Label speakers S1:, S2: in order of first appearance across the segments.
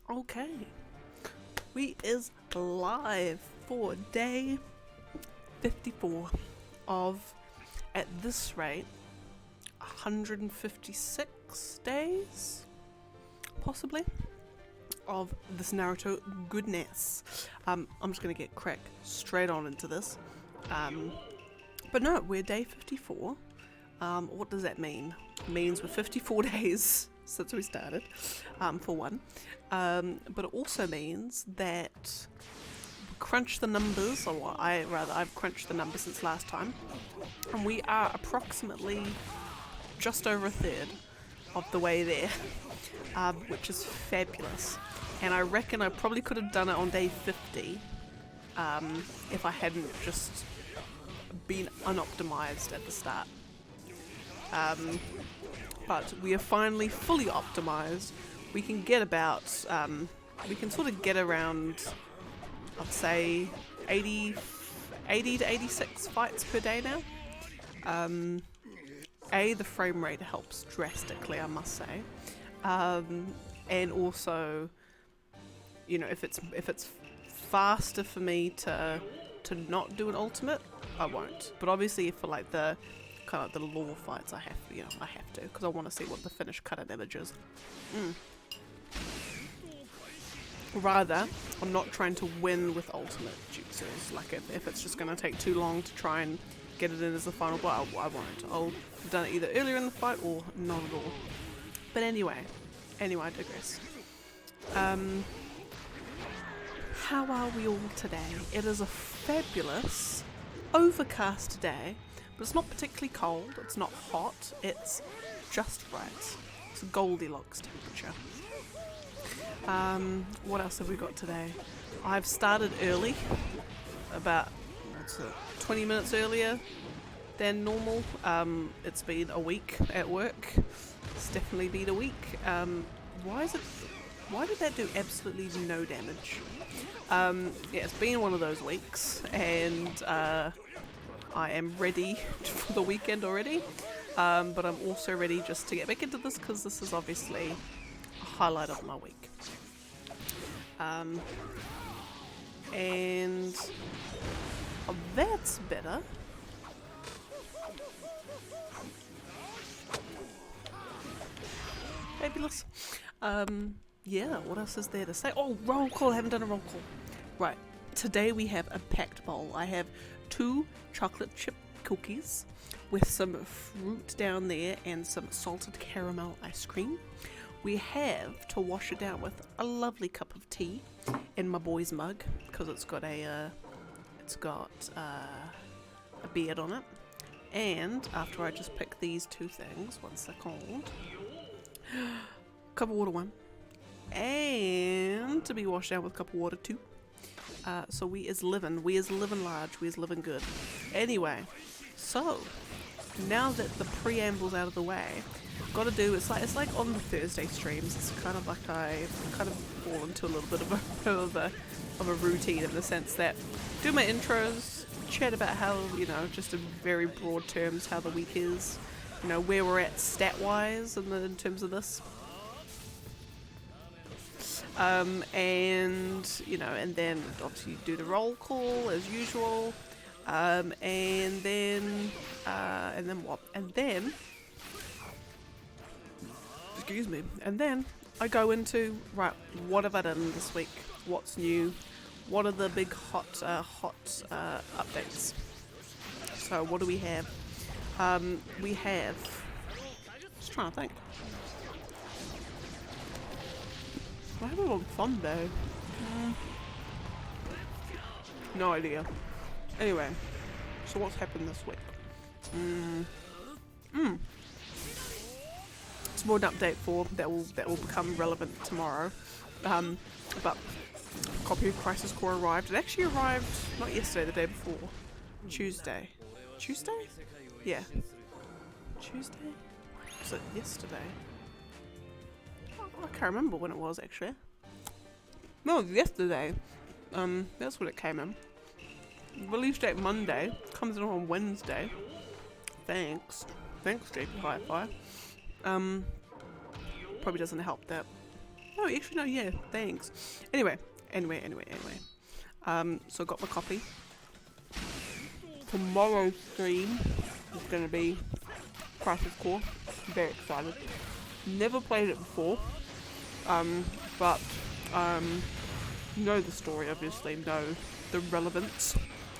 S1: Okay, we is live for day 54 of, at this rate, 156 days, possibly, of this Naruto goodness. I'm just gonna get crack straight on into this. But no, we're day 54. What does that mean? It means we're 54 days since we started, for one. But it also means that we crunch the numbers, or I've crunched the numbers since last time, and we are approximately just over a third of the way there, which is fabulous. And I reckon I probably could have done it on day 50 if I hadn't just been unoptimized at the start. But we are finally fully optimized. We can get about, we can sort of get around, I'd say, 80 to 86 fights per day now. The frame rate helps drastically, I must say. And also, you know, if it's faster for me to not do an ultimate, I won't. But obviously for like the kind of the lore fights, I have to, because I want to see what the finished cut-in image is. Rather, I'm not trying to win with ultimate jutsus. Like if it's just going to take too long to try and get it in as the final blow, I won't. I'll have done it either earlier in the fight or not at all. But anyway, I digress. How are we all today? It is a fabulous, overcast day, but it's not particularly cold, it's not hot, it's just right. It's a Goldilocks temperature. What else have we got today? I've started early, about 20 minutes earlier than normal. It's been a week at work. It's definitely been a week. Why did that do absolutely no damage? Yeah, it's been one of those weeks, and I am ready for the weekend already, but I'm also ready just to get back into this, because this is obviously a highlight of my week. And that's better. Fabulous. Yeah, what else is there to say? Oh, roll call, I haven't done a roll call. Right, today we have a packed bowl. I have 2 chocolate chip cookies with some fruit down there and some salted caramel ice cream. We have to wash it down with a lovely cup of tea in my boy's mug, because it's got a beard on it. And after I just pick these 2 things, what's they're called? Cup of water 1. And to be washed down with a cup of water 2. So we is living large, we is living good. Anyway, so now that the preamble's out of the way, gotta do, it's like on the Thursday streams, it's kind of like I kind of fall into a little bit of a routine, in the sense that do my intros, chat about how, you know, just in very broad terms, how the week is, you know, where we're at stat wise in terms of this. And you know, and then obviously do the roll call as usual, and then what? And then, excuse me, and then I go into, right, what have I done this week? What's new? What are the big hot updates? So what do we have? We have, just trying to think. I have a long fun though. No idea. Anyway, so what's happened this week? It's more an update for that will become relevant tomorrow. But copy of Crisis Core arrived. It actually arrived not yesterday, the day before. Tuesday? Yeah. Tuesday? Was it yesterday? I can't remember when it was, actually. No, yesterday. That's when it came in. Release date Monday. Comes in on Wednesday. Thanks, JP Hi-Fi. Probably doesn't help that No, actually no, yeah, thanks. Anyway. So I got my copy. Tomorrow's stream is gonna be Crisis Core. Very excited. Never played it before. But know the story, obviously, know the relevance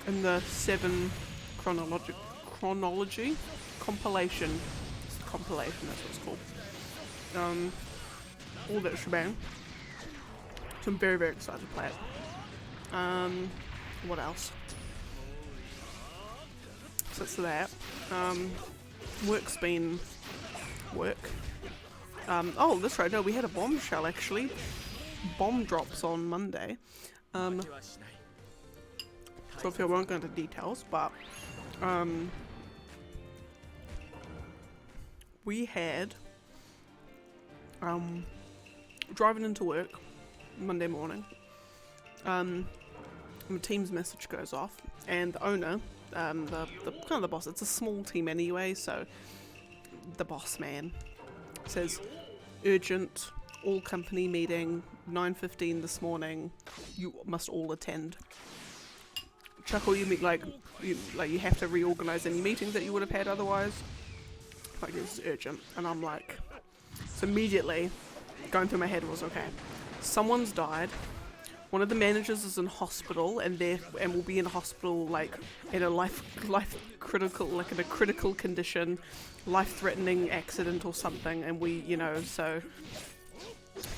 S1: and the 7 chronology compilation. It's a compilation, that's what it's called. All that shebang. So I'm very, very excited to play it. What else? So it's that. Work's been work. Oh, that's right. No, we had a bombshell actually. Bomb drops on Monday. So if I won't go into details, but we had driving into work Monday morning. The team's message goes off, and the owner, the kind of the boss. It's a small team anyway, so the boss man says, urgent, all company meeting, 9:15 this morning. You must all attend. Chuckle, you mean like you have to reorganize any meetings that you would have had otherwise. Like it's urgent, and I'm like, so immediately going through my head was okay. Someone's died. One of the managers is in hospital, and will be in hospital like in a life critical, like in a critical condition, life-threatening accident or something, and we, so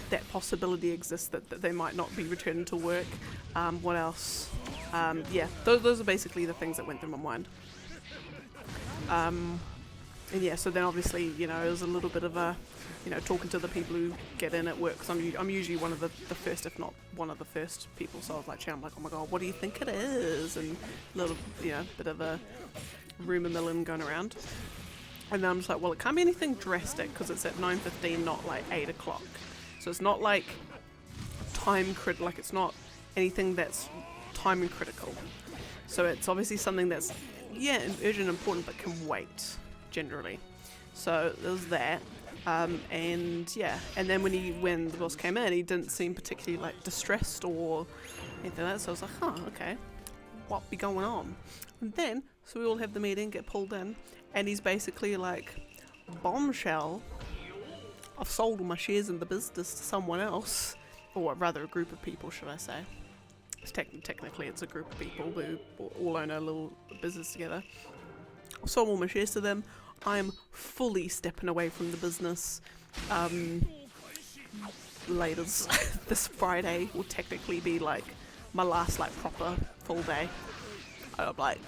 S1: that possibility exists that they might not be returning to work. What else? Yeah, those are basically the things that went through my mind. And yeah, so then obviously, it was a little bit of a, talking to the people who get in at work, because I'm usually one of the first, if not one of the first people, so I was like, oh my god, what do you think it is? And a little, bit of a rumour milling going around. And then I'm just like, well, it can't be anything drastic, because it's at 9:15, not like 8 o'clock. So it's not like it's not anything that's time and critical. So it's obviously something that's, urgent and important, but can wait, generally. So there's that. And then when the boss came in, he didn't seem particularly like distressed or anything like that, so I was like, okay, what be going on? And then, so we all have the meeting, get pulled in, and he's basically like, bombshell, I've sold all my shares in the business to someone else, or rather a group of people, should I say. Technically it's a group of people who all own a little business together. I've sold all my shares to them. I'm fully stepping away from the business. Laters this Friday will technically be like my last like proper full day. I'm like,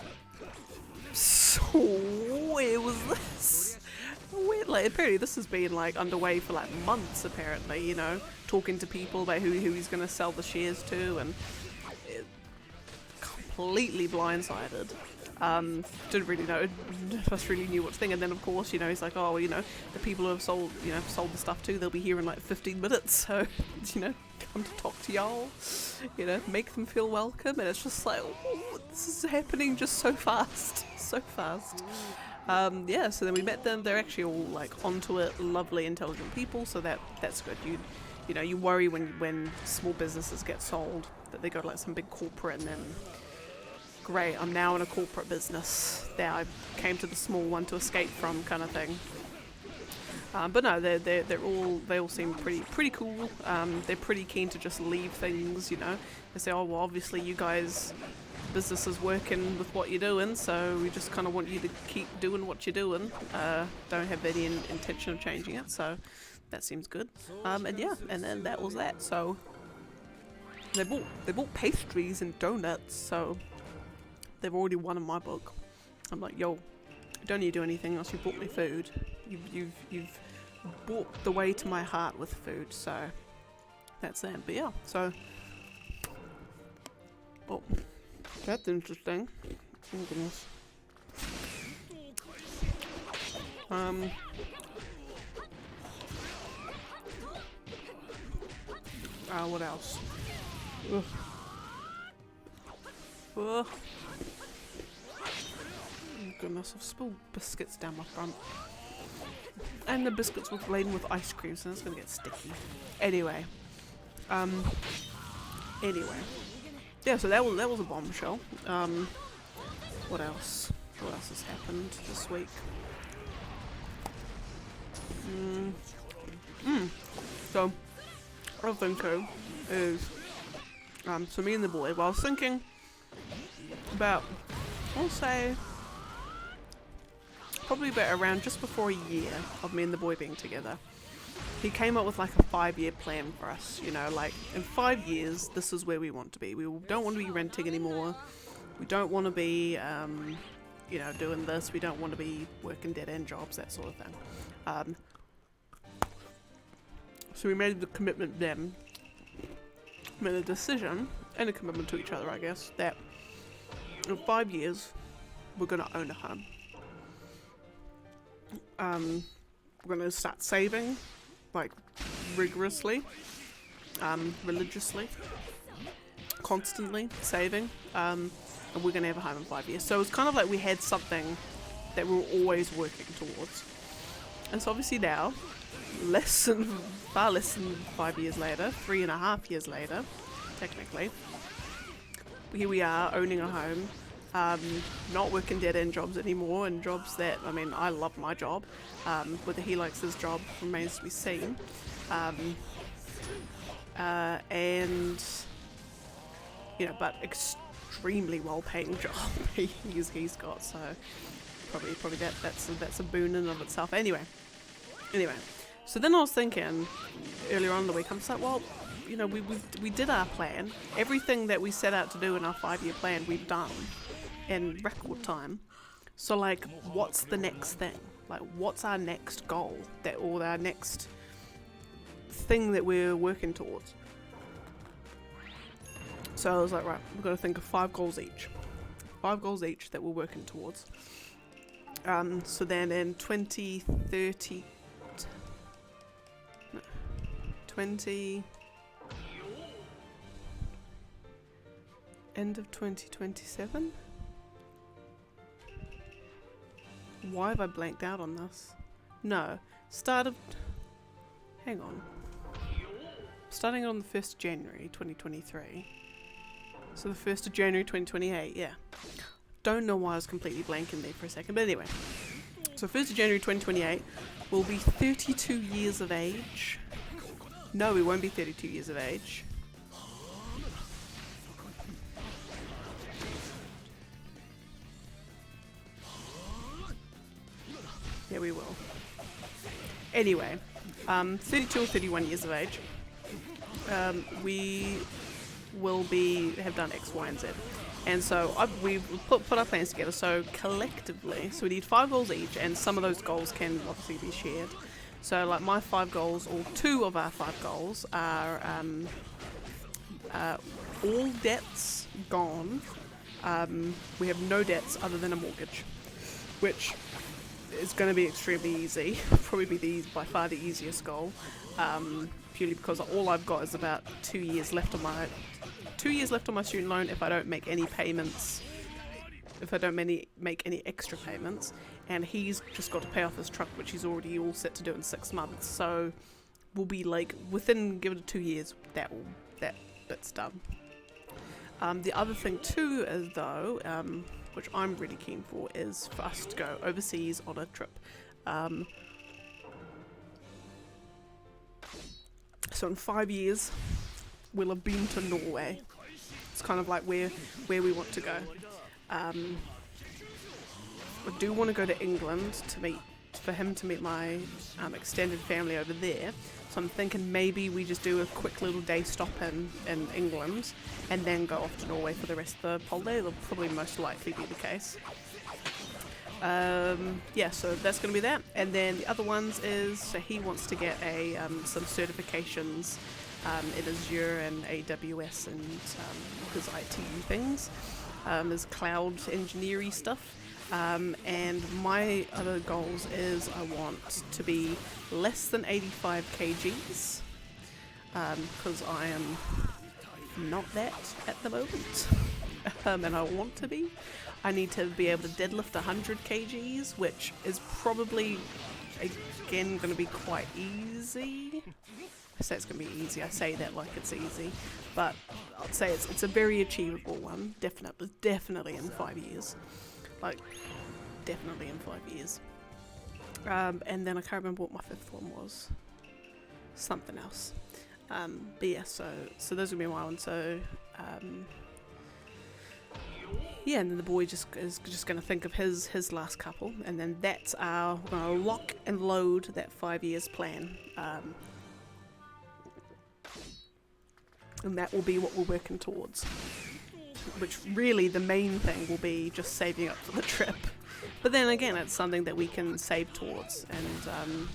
S1: so where was this? Like apparently this has been like underway for like months apparently, talking to people about who he's going to sell the shares to, and completely blindsided. Didn't really know, just really knew what to think, and then of course, he's like, oh, the people who have sold the stuff to, they'll be here in like 15 minutes, so, come to talk to y'all, make them feel welcome, and it's just like, oh, this is happening just so fast. So then we met them, they're actually all like onto it, lovely, intelligent people, so that's good. You worry when small businesses get sold, that they go to like some big corporate, and then great, I'm now in a corporate business that I came to the small one to escape from, kind of thing. But no, they all seem pretty cool. They're pretty keen to just leave things, They say, oh well, obviously you guys, business is working with what you're doing, so we just kind of want you to keep doing what you're doing. Don't have any intention of changing it, so that seems good. And then that was that. So they bought pastries and donuts, so they've already won in my book. I'm like, yo, don't need to do anything else. You bought me food. You've bought the way to my heart with food. So that's that. But yeah, so that's interesting. Oh goodness. What else? Ugh. Oh goodness, I've spilled biscuits down my front. And the biscuits were laden with ice cream, so it's gonna get sticky. Anyway, Anyway, yeah. So that was a bombshell. What else? What else has happened this week? So, what I'm thinking is, so me and the boy. Well, I was thinking about, I'll say, probably about around just before a year of me and the boy being together. He came up with like a 5-year plan for us, you know, like in 5 years, this is where we want to be. We don't want to be renting anymore. We don't want to be, you know, doing this. We don't want to be working dead-end jobs, that sort of thing. So we made the commitment then, made a decision and a commitment to each other, I guess, that in 5 years, we're going to own a home. We're going to start saving, like, rigorously, religiously, constantly saving, and we're going to have a home in 5 years. So it's kind of like we had something that we were always working towards. And so obviously now, far less than 5 years later, 3.5 years later, technically, here we are owning a home, not working dead-end jobs anymore, and jobs that, I mean, I love my job. Whether he likes his job remains to be seen. And, you know, but extremely well-paying job he's got, so probably that's a boon in and of itself. Anyway, so then I was thinking earlier on in the week, I'm just like, well, you know, we did our plan. Everything that we set out to do in our 5-year plan, we've done in record time. So, like, what's the next thing? Like, what's our next goal? Or our next thing that we're working towards? So I was like, right, we've got to think of 5 goals each. 5 goals each that we're working towards. So then in 2030... No, 20... End of 2027? Why have I blanked out on this? No. Start of... Hang on. Starting on the 1st of January 2023. So the 1st of January 2028, yeah. Don't know why I was completely blanking there for a second, but anyway. So 1st of January 2028, we'll be 32 years of age. No, we won't be 32 years of age. Yeah, we will. Anyway, 32 or 31 years of age. We will have done X, Y, and Z. And so we've put our plans together. So collectively, so we need 5 goals each, and some of those goals can obviously be shared. So like my 5 goals, or 2 of our 5 goals, are all debts gone. We have no debts other than a mortgage, which is going to be extremely easy. Probably be by far the easiest goal, purely because all I've got is about 2 years left on my student loan if I don't make any payments, if I don't make any extra payments, and he's just got to pay off his truck, which he's already all set to do in 6 months. So we'll be like within, give it 2 years, that's done. The other thing too is though, which I'm really keen for, is for us to go overseas on a trip. So in 5 years, we'll have been to Norway. It's kind of like where we want to go. I do want to go to England for him to meet my extended family over there. So I'm thinking maybe we just do a quick little day stop in England and then go off to Norway for the rest of the holiday. That'll probably most likely be the case. Yeah, so that's going to be that. And then the other ones is, so he wants to get some certifications in Azure and AWS and his IT things, his cloud engineering stuff. And my other goals is I want to be less than 85 kgs, because I am not that at the moment, and I want to be. I need to be able to deadlift 100 kgs, which is probably, again, going to be quite easy. I say it's gonna be easy. I say that like it's easy, but I'd say it's a very achievable one. Definitely in 5 years, like definitely in 5 years. And then I can't remember what my 5th one was. Something else. But yeah, so those would be my ones. So yeah, and then the boy is just gonna think of his last couple, and then that's we're gonna lock and load that 5 years plan. And that will be what we're working towards. Which really the main thing will be just saving up for the trip. But then again, it's something that we can save towards. And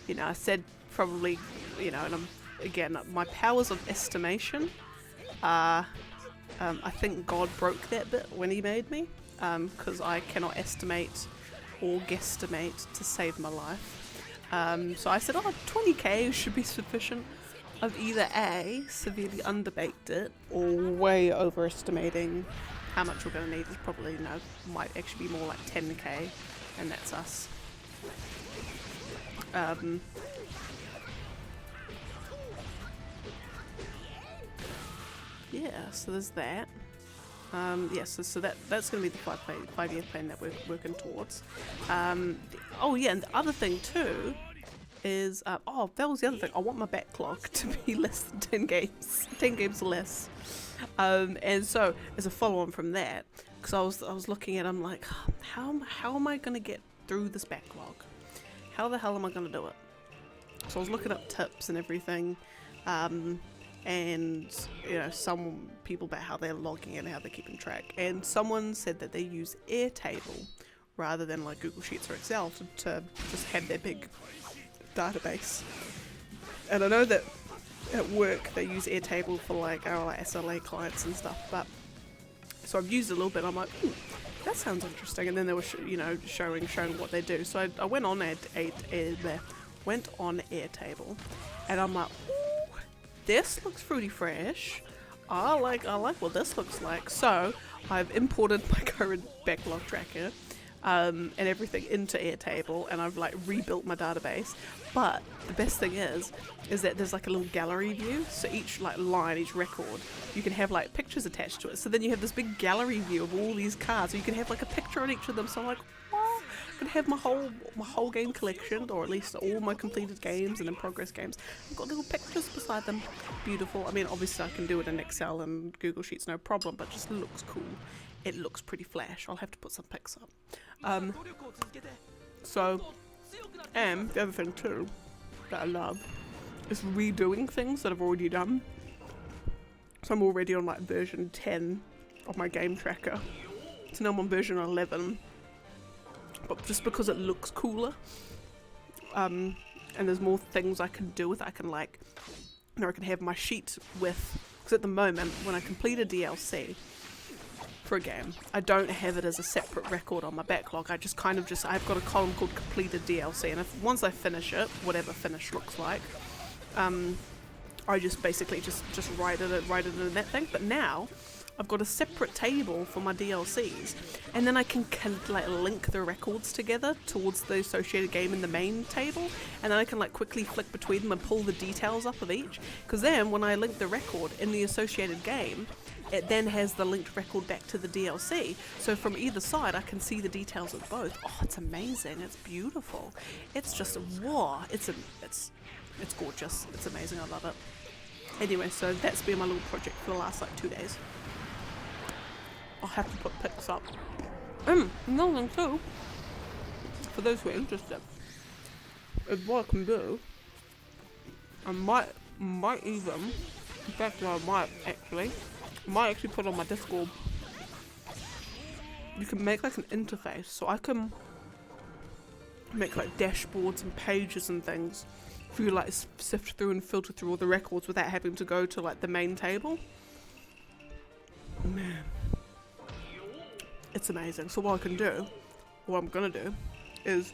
S1: you know, I said probably, you know, and again, my powers of estimation are, I think God broke that bit when he made me, because I cannot estimate or guesstimate to save my life. So I said, oh, 20k should be sufficient. I've either A, severely underbaked it, or way overestimating how much we're going to need. Is probably, you know, might actually be more like 10k, and that's us. Yeah, so there's that. Yeah, so that's going to be the 5 year plan that we're working towards. Oh yeah, and the other thing too is, oh, that was the other thing. I want my backlog to be less than 10 games. 10 games or less. And so, as a follow-on from that, because I was looking at, I'm like, how am I going to get through this backlog? How the hell am I going to do it? So I was looking up tips and everything, and you know, some people about how they're logging it and how they're keeping track. And someone said that they use Airtable rather than like Google Sheets or Excel to just have their big database. And I know that at work they use Airtable for like our SLA clients and stuff, but so I've used it a little bit. I'm like, ooh, that sounds interesting. And then they were you know, showing what they do. So I went on Airtable, and I'm like, ooh, this looks fruity fresh. I like what this looks like. So I've imported my current backlog tracker and everything into Airtable, and I've like rebuilt my database. But the best thing is that there's like a little gallery view, so each like line, each record, you can have like pictures attached to it. So then you have this big gallery view of all these cards, so you can have like a picture on each of them. So I'm like, what? I can have my whole game collection, or at least all my completed games and in progress games. I've got little pictures beside them. Beautiful. I mean, obviously I can do it in Excel and Google Sheets, no problem, but it just looks cool. It looks pretty flash. I'll have to put some pics up. And the other thing too that I love is redoing things that I've already done. So I'm already on like version 10 of my game tracker. So now I'm on version 11. But just because it looks cooler, and there's more things I can do with it, I can like, you know, I can have my sheet with, because at the moment when I complete a DLC for a game, I don't have it as a separate record on my backlog. I've got a column called completed DLC, and once I finish it, whatever finish looks like, I just basically just write it in that thing. But now I've got a separate table for my DLCs, and then I can like link the records together towards the associated game in the main table, and then I can like quickly flick between them and pull the details up of each, because then when I link the record in the associated game, it then has the linked record back to the DLC, so from either side I can see the details of both. Oh, it's amazing. It's beautiful. It's just, whoa, it's gorgeous. It's amazing. I love it. Anyway, so that's been my little project for the last like 2 days. I'll have to put pics up. Another thing too, for those who are interested, is what I can do. I might even, in fact I might actually put on my Discord. You can make like an interface, so I can make like dashboards and pages and things for you, like sift through and filter through all the records without having to go to like the main table. Man, it's amazing. So what I can do, what I'm gonna do, is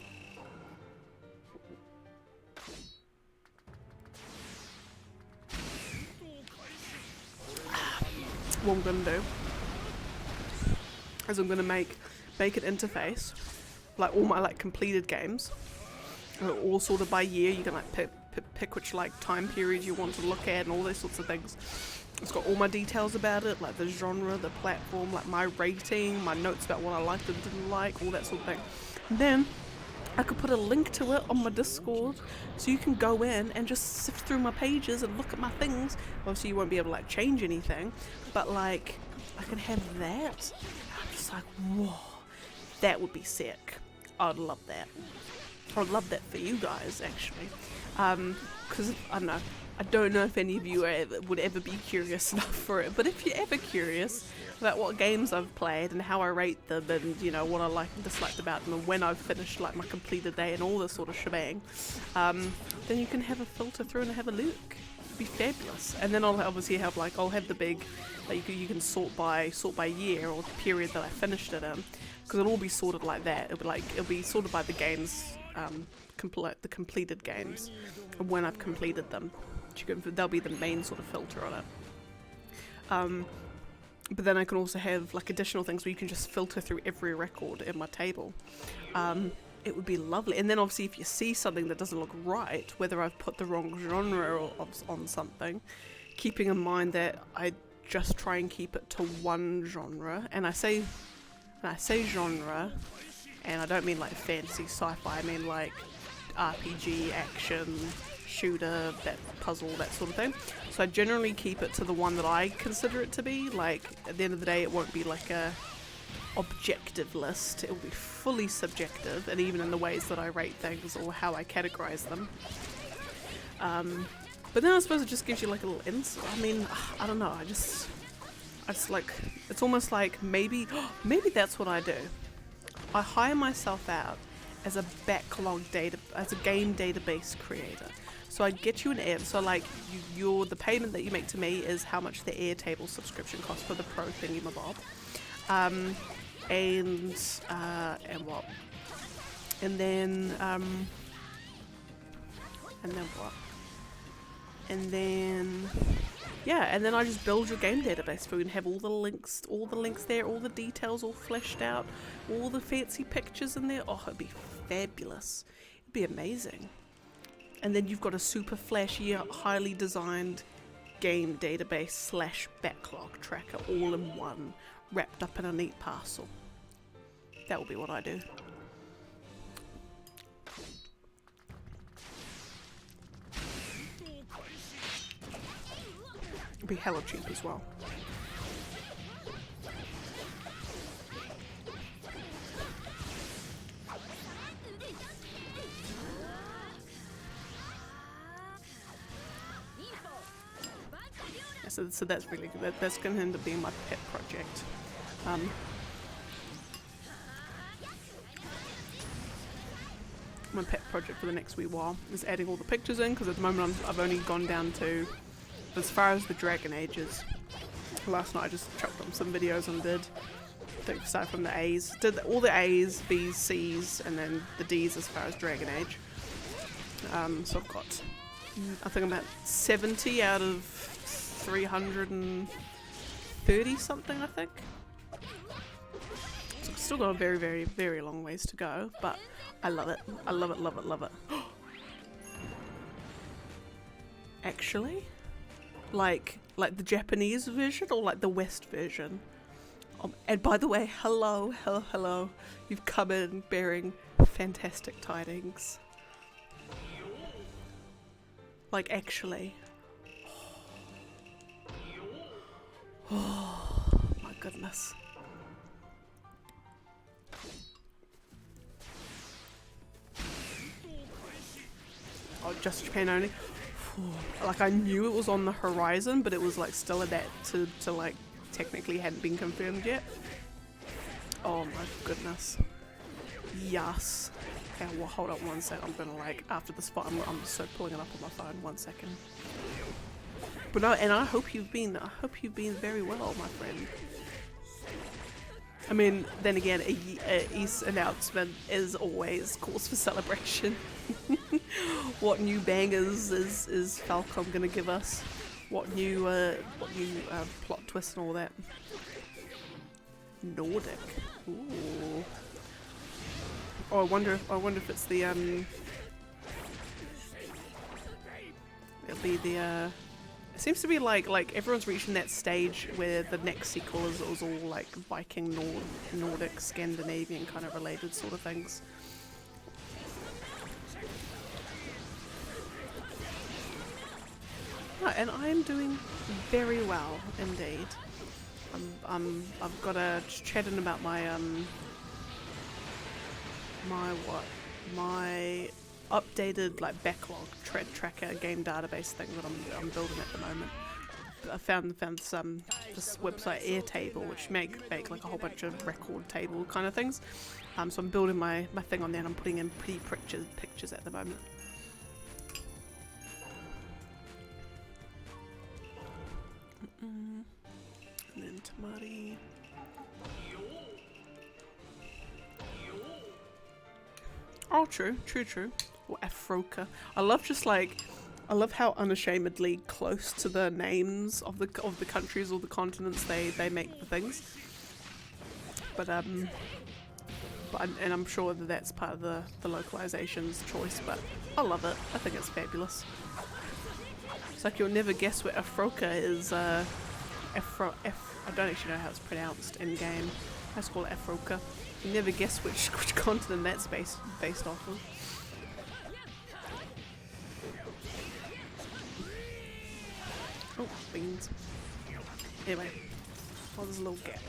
S1: I'm gonna make an interface, like all my like completed games, all sorted by year. You can like pick which like time period you want to look at and all those sorts of things. It's got all my details about it, like the genre, the platform, like my rating, my notes about what I liked and didn't like, all that sort of thing. And then I could put a link to it on my Discord, so you can go in and just sift through my pages and look at my things. Obviously you won't be able to like change anything, but like I can have that. I'm just like, whoa, that would be sick. I'd love that. I'd love that for you guys actually, because I don't know if any of you would ever be curious enough for it, but if you're ever curious about what games I've played and how I rate them and, you know, what I liked and disliked about them and when I've finished like my completed day and all this sort of shebang, then you can have a filter through and have a look. It'd be fabulous. And then I'll obviously have like, I'll have the big, like you can sort by year or the period that I finished it in, because it'll all be sorted like that. It'll be sorted by the games, the completed games and when I've completed them. They'll be the main sort of filter on it. But then I can also have like additional things where you can just filter through every record in my table. It would be lovely. And then obviously if you see something that doesn't look right, whether I've put the wrong genre on something, keeping in mind that I just try and keep it to one genre. And I say genre, and I don't mean like fantasy sci-fi, I mean like RPG, action, shooter, that puzzle, that sort of thing. So I generally keep it to the one that I consider it to be. Like at the end of the day it won't be like a objective list, it will be fully subjective, and even in the ways that I rate things or how I categorize them. But then I suppose it just gives you like a little insight. I mean, I don't know, I just like, it's almost like maybe that's what I do. I hire myself out as a backlog as a game database creator. So I get you an air, so like the payment that you make to me is how much the Airtable subscription costs for the pro thingy-mabob. And what? And then what? And then yeah, and then I just build your game database for you and have all the links there, all the details all fleshed out, all the fancy pictures in there. Oh, it'd be fabulous. It'd be amazing. And then you've got a super flashy, highly designed game database / backlog tracker all in one, wrapped up in a neat parcel. That will be what I do. It'll be hella cheap as well. So that's really good. That's going to end up being my pet project. My pet project for the next wee while is adding all the pictures in, because at the moment I've only gone down to as far as the Dragon Ages. Last night I just chucked on some videos and did, I think aside from the A's, did all the A's, B's, C's, and then the D's as far as Dragon Age. So I've got, I think about 70 out of 330 something, I think. So I've still got a very, very, very long ways to go, but I love it. I love it, love it, love it. Actually, like the Japanese version or like the West version. And by the way, hello. You've come in bearing fantastic tidings. Like actually. Oh my goodness. Oh, just Japan only. Like I knew it was on the horizon, but it was like still a that to like technically hadn't been confirmed yet. Oh my goodness. Yes. Okay, well hold on one sec. I'm gonna like after this fight I'm so pulling it up on my phone. 1 second. But no, and I hope you've been very well, my friend. I mean, then again, a East announcement is always cause for celebration. What new bangers is Falcom gonna give us? What new plot twist and all that? Nordic. Ooh. Oh, I wonder if it's the It'll be the it seems to be like everyone's reaching that stage where the next sequel is all like Viking, Nordic, Scandinavian kind of related sort of things. Right, and I am doing very well indeed. I've got a chatting about my my updated like backlog tracker game database thing that I'm building at the moment. I found this website Airtable, which make like a whole bunch of record table kind of things. So I'm building my thing on there, and I'm putting in pretty pictures at the moment. And then Tamari. Oh, true. Or Afroka. I love how unashamedly close to the names of the countries or the continents they make the things. But and I'm sure that that's part of the localization's choice. But I love it. I think it's fabulous. It's like you'll never guess where Afroka is. I don't actually know how it's pronounced in game. Let's call it Afroka. You never guess which continent that's based off of. Oh, beans. Anyway, oh, there's a little gap.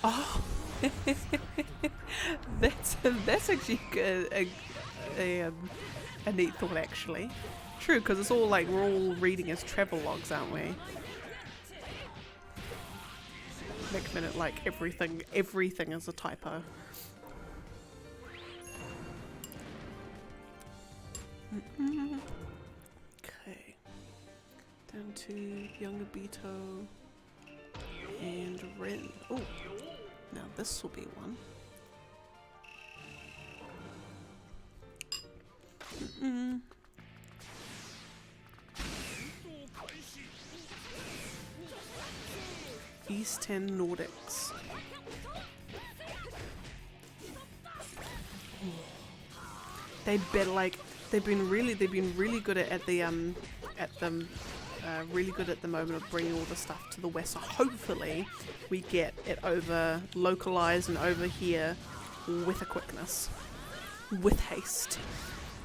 S1: Oh, that's actually a neat thought, actually. True, because it's all like we're all reading as travel logs, aren't we? Next minute, like everything is a typo. Okay, down to Younger Beto and Rin. Oh. Now this will be one. East 10 Nordics. They've been really good at really good at the moment of bringing all the stuff to the west. So hopefully we get it over localized and over here with a quickness, with haste.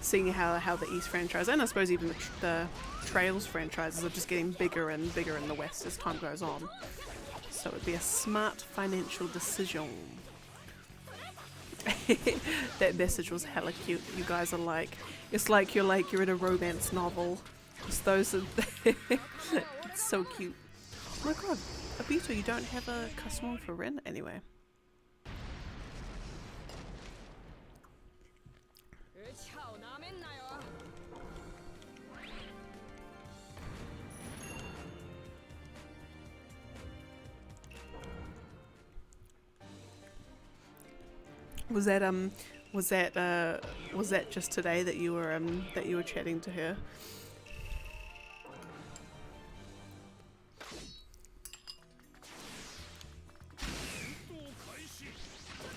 S1: Seeing how the East franchise, and I suppose even the Trails franchises, are just getting bigger and bigger in the west as time goes on. So it would be a smart financial decision. That message was hella cute. You guys are like, it's like you're in a romance novel. Just those are it's so cute. Oh my god, Abito, you don't have a custom one for Ren? Anyway. Was that just today that you were chatting to her?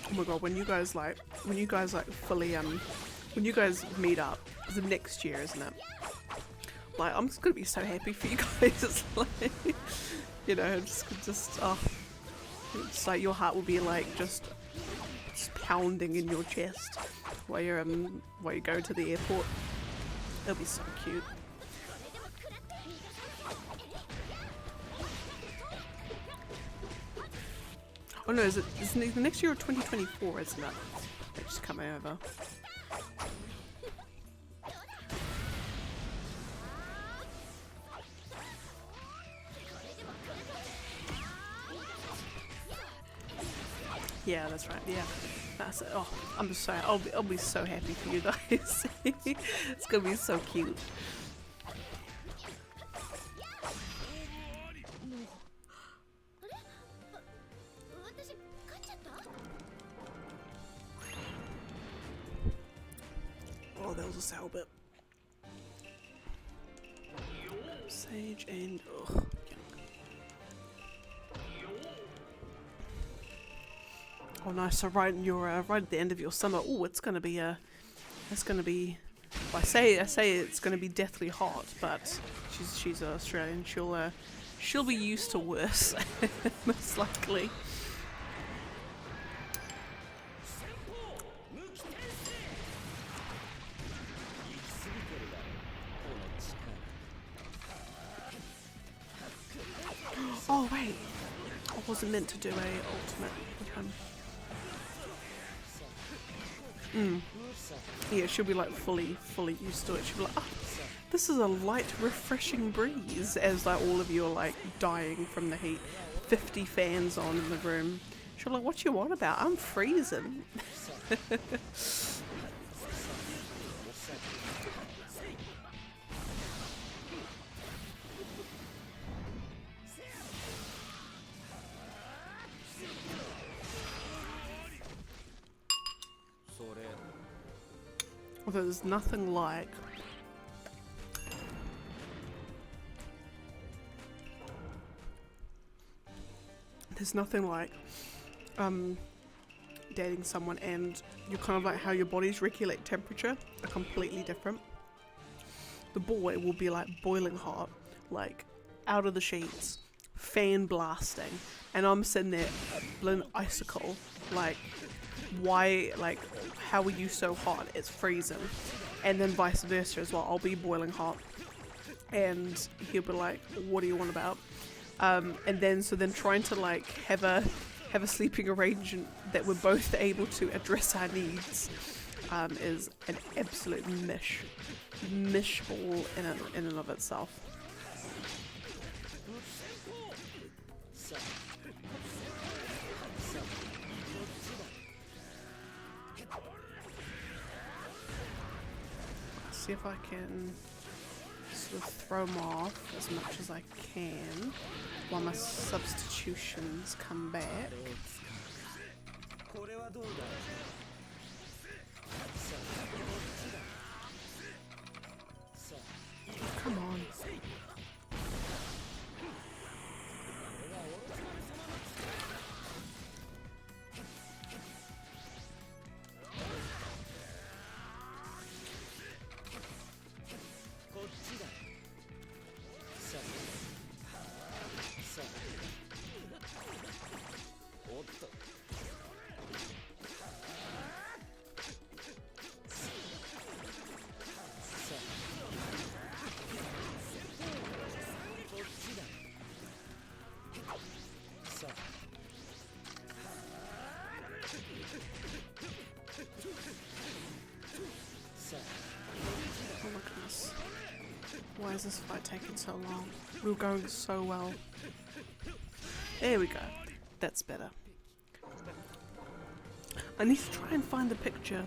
S1: Oh my god, when you guys fully when you guys meet up, it's next year, isn't it? Like, I'm just gonna be so happy for you guys. It's like, you know, just oh, it's like your heart will be like just pounding in your chest while you go to the airport. It'll be so cute. Oh no, it's the next year of 2024, isn't it? They're just coming over. Yeah, that's right. Yeah, that's it. Oh, I'm just sorry. I'll be so happy for you guys. It's gonna be so cute. Oh, that was a sour bit. Sage and ugh. Oh nice, so right in your right at the end of your summer, oh it's gonna be well, I say it's gonna be deathly hot, but she's Australian, she'll be used to worse, most likely. Oh wait, I wasn't meant to do a ultimate with him. Yeah, she'll be like fully used to it. She'll be like, oh, this is a light, refreshing breeze, as like all of you are like dying from the heat. 50 fans on in the room. She'll be like, what you want about? I'm freezing. There's nothing like dating someone and you're kind of like how your bodies regulate temperature are completely different. The boy will be like boiling hot, like out of the sheets, fan blasting, and I'm sitting there, blown icicle, like why, like how are you so hot? It's freezing. And then vice versa as well. I'll be boiling hot and he'll be like, what do you want about? And then trying to like have a sleeping arrangement that we're both able to address our needs is an absolute mish ball in and of itself. See if I can sort of throw them off as much as I can while my substitutions come back. Come on. Why is this fight taking so long? We were going so well. There we go. That's better. I need to try and find the picture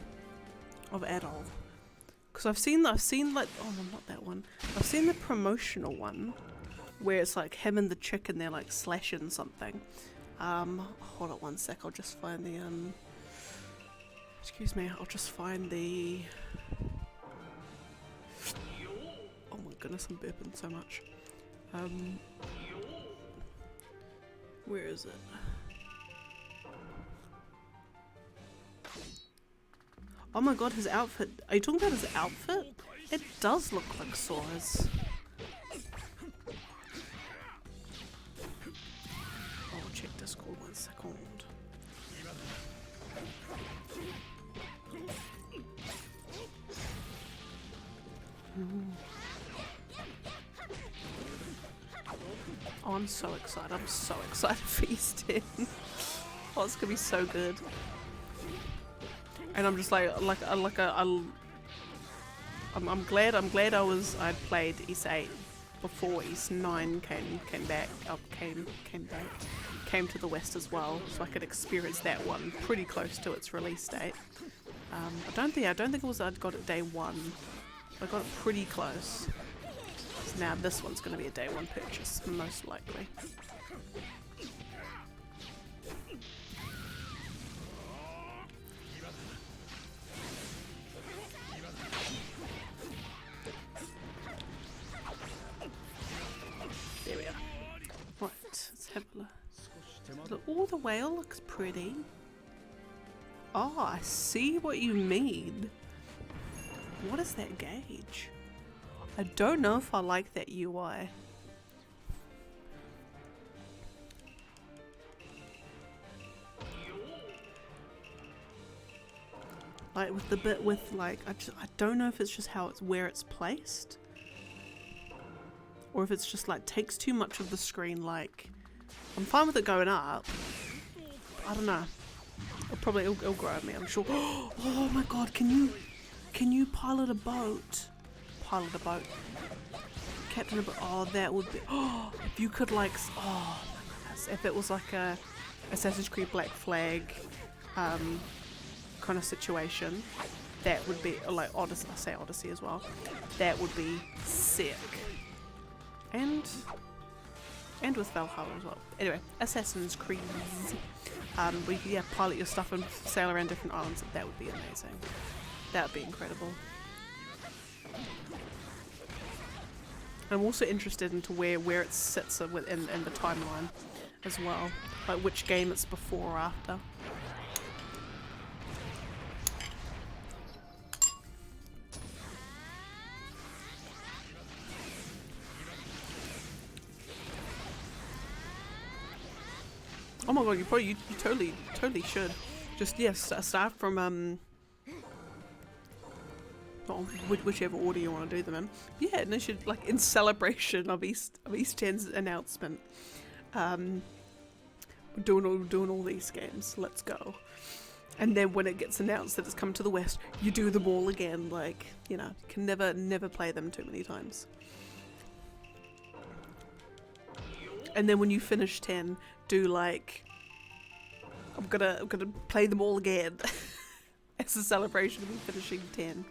S1: of Adolf. Because I've seen like, oh no, not that one. I've seen the promotional one where it's like him and the chick and they're like slashing something. Hold on one sec, I'll just find the, excuse me, I'll just find the, oh my goodness, I'm burping so much. Where is it? Oh my god, his outfit. Are you talking about his outfit? It does look like Sora's. I'll check Discord 1 second. Oh, I'm so excited. I'm so excited for East 10. Oh, it's gonna be so good. And I'm just like I'm glad I'd played East 8 before East 9 came to the West as well, so I could experience that one pretty close to its release date. I don't think it was I'd got it day 1. I got it pretty close. So now this one's going to be a day 1 purchase, most likely. have a look. Oh, the whale looks pretty. Oh, I see what you mean. What is that gauge? I don't know if I like that UI. Like with the bit with like, I don't know if it's just how it's where it's placed, or if it's just like takes too much of the screen. Like, I'm fine with it going up. I don't know. It'll grow at me, I'm sure. Oh my god, can you pilot a boat? Pilot a boat. Captain a boat. Oh, that would be. Oh, if you could like. Oh my goodness. If it was like a Assassin's Creed Black Flag, kind of situation, that would be like Odyssey. I say Odyssey as well. That would be sick. And with Valhalla as well. Anyway, Assassin's Creed. Where you could pilot your stuff and sail around different islands. That would be amazing. That would be incredible. I'm also interested into where it sits in the timeline as well. Like which game it's before or after. Oh my god, you totally should. Just, yes, start from, well, whichever order you want to do them in. Yeah, and they should, like, in celebration of East 10's announcement. Doing all these games, let's go. And then when it gets announced that it's come to the West, you do them all again, like, you know, you can never play them too many times. And then when you finish 10, do like, I'm gonna play them all again as a celebration of me finishing 10.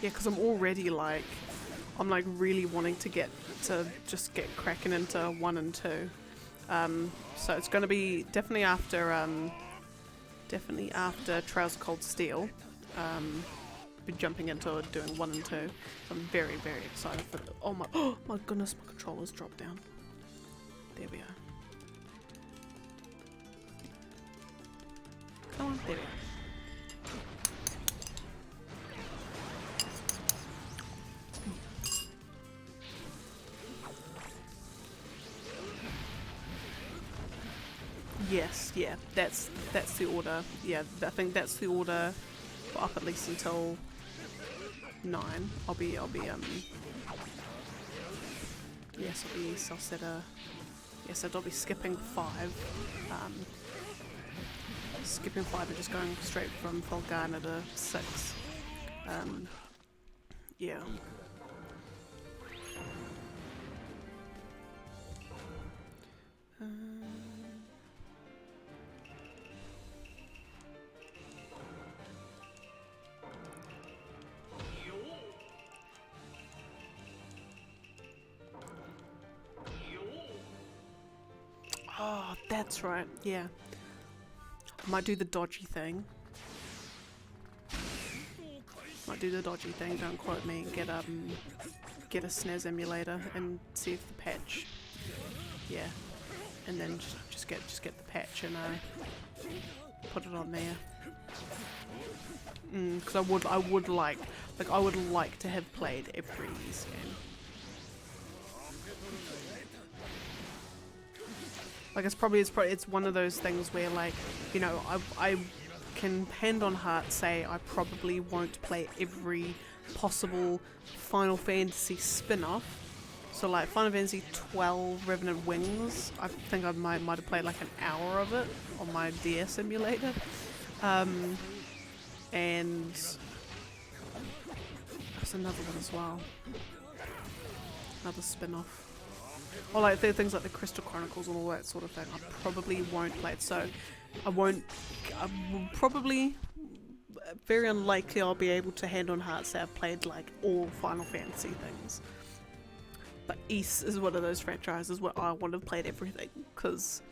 S1: Yeah, because I'm already like, I'm like really wanting to just get cracking into 1 and 2. So it's going to be definitely after Trails of Cold Steel. Be jumping into doing 1 and 2. I'm very excited for it. Oh my goodness, my controller's dropped down. There we are. Come on, there we are. Yes, yeah, that's the order. Yeah, I think that's the order for up at least until 9. I'll be I'll be skipping 5. Skipping 5 and just going straight from Folgana to 6. Yeah. Oh, that's right, yeah. I might do the dodgy thing. Don't quote me, and get a SNES emulator and see if the patch, yeah. And then just get the patch and put it on there. Because I would like to have played every Ys game. Like it's one of those things where, like, you know, I can hand on heart say I probably won't play every possible Final Fantasy spin-off. So like Final Fantasy 12 Revenant Wings, I think I might have played like an hour of it on my DS emulator. And there's another one as well. Another spin-off. Or like things like the Crystal Chronicles and all that sort of thing. I probably won't play it, so I will probably, very unlikely I'll be able to hand on heart say I've played like all Final Fantasy things. But East is one of those franchises where I want to play everything, because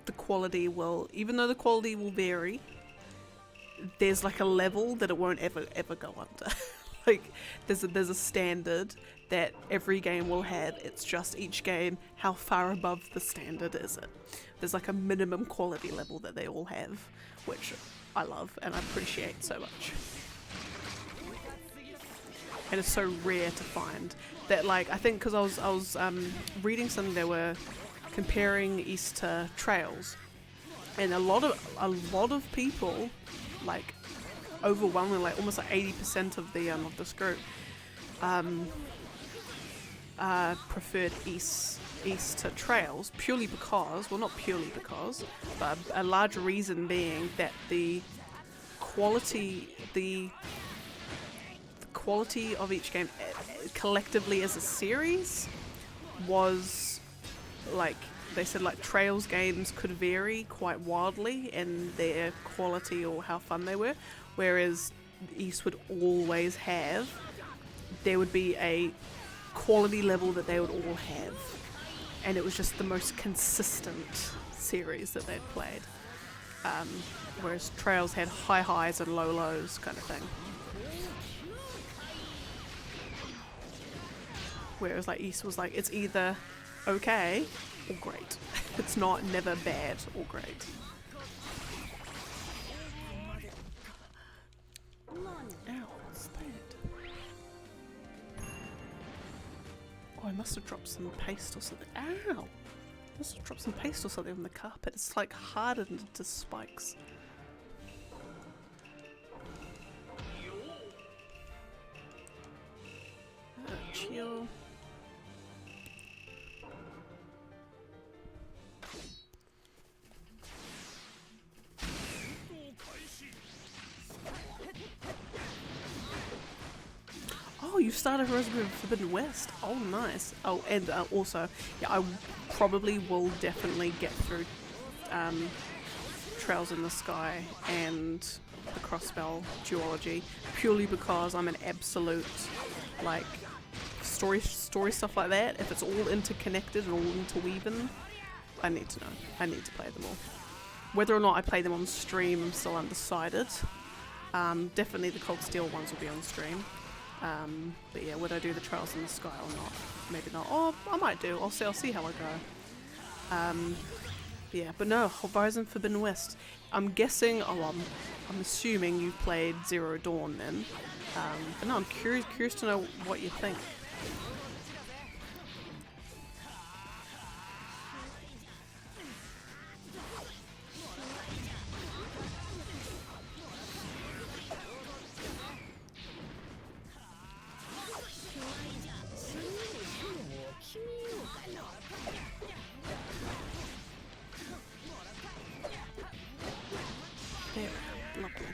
S1: the quality will, even though the quality will vary, there's like a level that it won't ever go under. Like there's a standard that every game will have. It's just each game, how far above the standard is it? There's like a minimum quality level that they all have, which I love and I appreciate so much. And it's so rare to find that, like, I think because I was reading something, they were comparing East to Trails, and a lot of people, like overwhelmingly, like almost like 80% of this group preferred East to Trails, purely because, well, not purely because, but a large reason being that the quality of each game collectively as a series was, like they said, like Trails games could vary quite wildly in their quality or how fun they were, whereas East would always have, there would be a quality level that they would all have, and it was just the most consistent series that they'd played, whereas Trails had high highs and low lows kind of thing. Whereas like East was like, it's either okay or great. It's not never bad or great. Ow, what's that? Oh, I must have dropped some paste or something. Ow! I must have dropped some paste or something on the carpet. It's like hardened into spikes. Chill. Oh, you started Horizon Forbidden West. Oh, nice. Oh, and also, yeah, I probably will definitely get through Trails in the Sky and the Crossbell duology, purely because I'm an absolute, like, story stuff like that. If it's all interconnected and all interweaving, I need to know. I need to play them all. Whether or not I play them on stream, I'm still undecided. Definitely the Cold Steel ones will be on stream. But yeah, would I do the Trails in the Sky or not? Maybe not. Oh, I might do. I'll see how I go. Yeah, but no, Horizon Forbidden West. I'm guessing. Oh, I'm assuming you've played Zero Dawn then. But no, I'm curious to know what you think. There, lovely.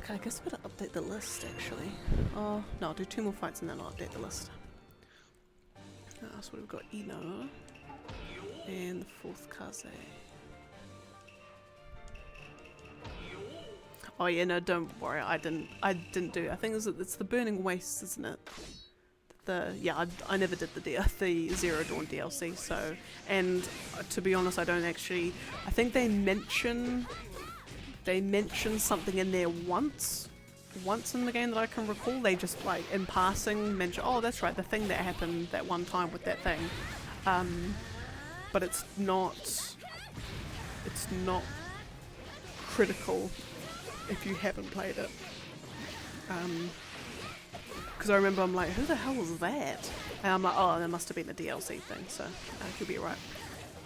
S1: Okay, I guess I better update the list actually. Oh, no, I'll do 2 more fights and then I'll update the list. So we've got Ino and the 4th Kaze. Oh yeah, no, don't worry, I didn't do. I think it's the Burning Waste, isn't it? I never did the Zero Dawn DLC. So, and to be honest, I don't actually. I think they mention something in there once in the game that I can recall. They just like in passing mention, oh that's right, the thing that happened that one time with that thing. But it's not critical if you haven't played it. Because I remember I'm like, who the hell was that? And I'm like, oh, that must have been the DLC thing, so I could be right.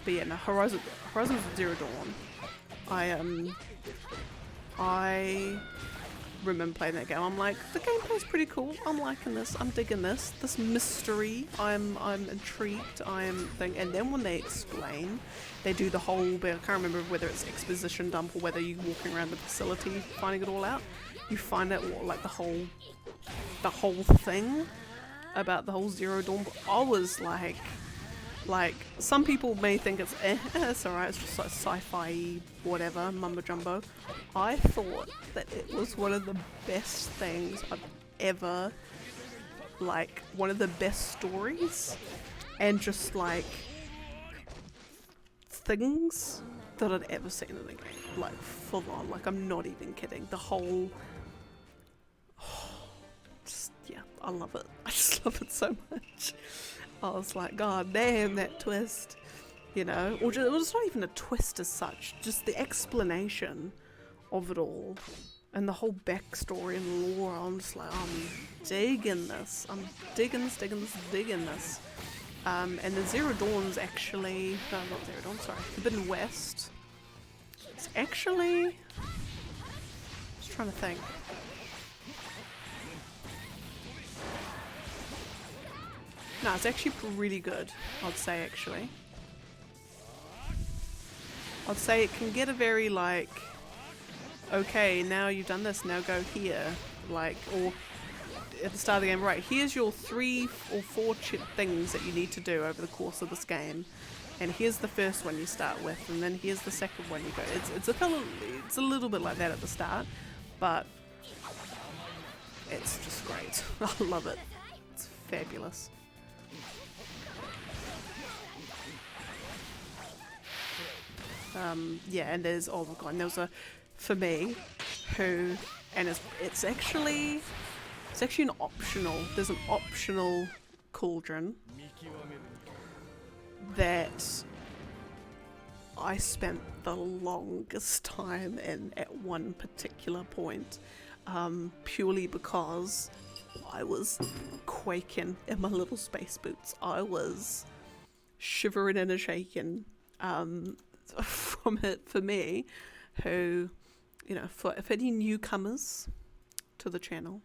S1: But yeah, no, Horizon Zero Dawn. I remember playing that game. I'm like, the gameplay's pretty cool. I'm liking this. I'm digging this. This mystery. I'm intrigued. And then when they explain, they do the whole bit. I can't remember whether it's exposition dump or whether you're walking around the facility finding it all out. You find out what, like the whole thing about the whole Zero Dawn. I was like some people may think it's alright, it's just like sci-fi whatever mumbo jumbo. I thought that it was one of the best things I've ever like one of the best stories and just like things that I'd ever seen in a game. Like full on, like I'm not even kidding. The whole, just, yeah, I love it. I just love it so much. I was like, God damn, that twist, you know, or just, well, it's not even a twist as such, just the explanation of it all and the whole backstory and lore. I'm just like, I'm digging this. I'm digging this. And the Zero Dawn's actually, no, not Zero Dawn, sorry, Forbidden West. It's actually, just trying to think. No, it's actually really good, I'd say, actually. I'd say it can get a very, like, okay, now you've done this, now go here. Like, or at the start of the game, right, here's your 3 or 4 things that you need to do over the course of this game. And here's the first one you start with, and then here's the second one you go. It's a little bit like that at the start, but it's just great. I love it. It's fabulous. Yeah, and there's, oh my god, and there was a, for me, who, and it's actually an optional, there's an optional cauldron that I spent the longest time in at one particular point, purely because I was quaking in my little space boots. I was shivering and a shaking from it. For me, who, you know, for any newcomers to the channel,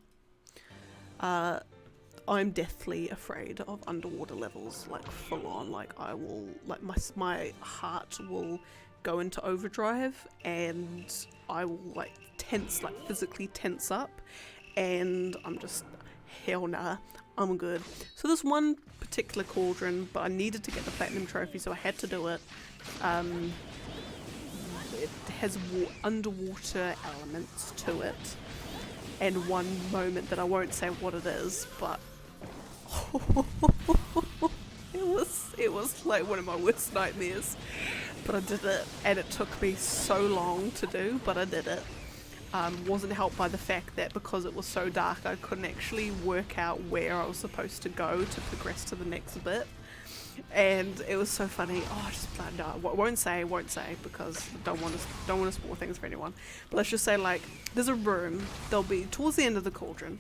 S1: I'm deathly afraid of underwater levels, like full on. Like I will, like my heart will go into overdrive, and I will like tense, like physically tense up, and I'm just, hell nah, I'm good. So this one particular cauldron, but I needed to get the platinum trophy, so I had to do it. It has underwater elements to it, and one moment that I won't say what it is, but it was like one of my worst nightmares. But I did it, and it took me so long to do, but I did it. Wasn't helped by the fact that because it was so dark, I couldn't actually work out where I was supposed to go to progress to the next bit. And it was so funny. Oh, I just like, no, won't say because don't want to spoil things for anyone. But let's just say, like, there's a room. There'll be towards the end of the cauldron.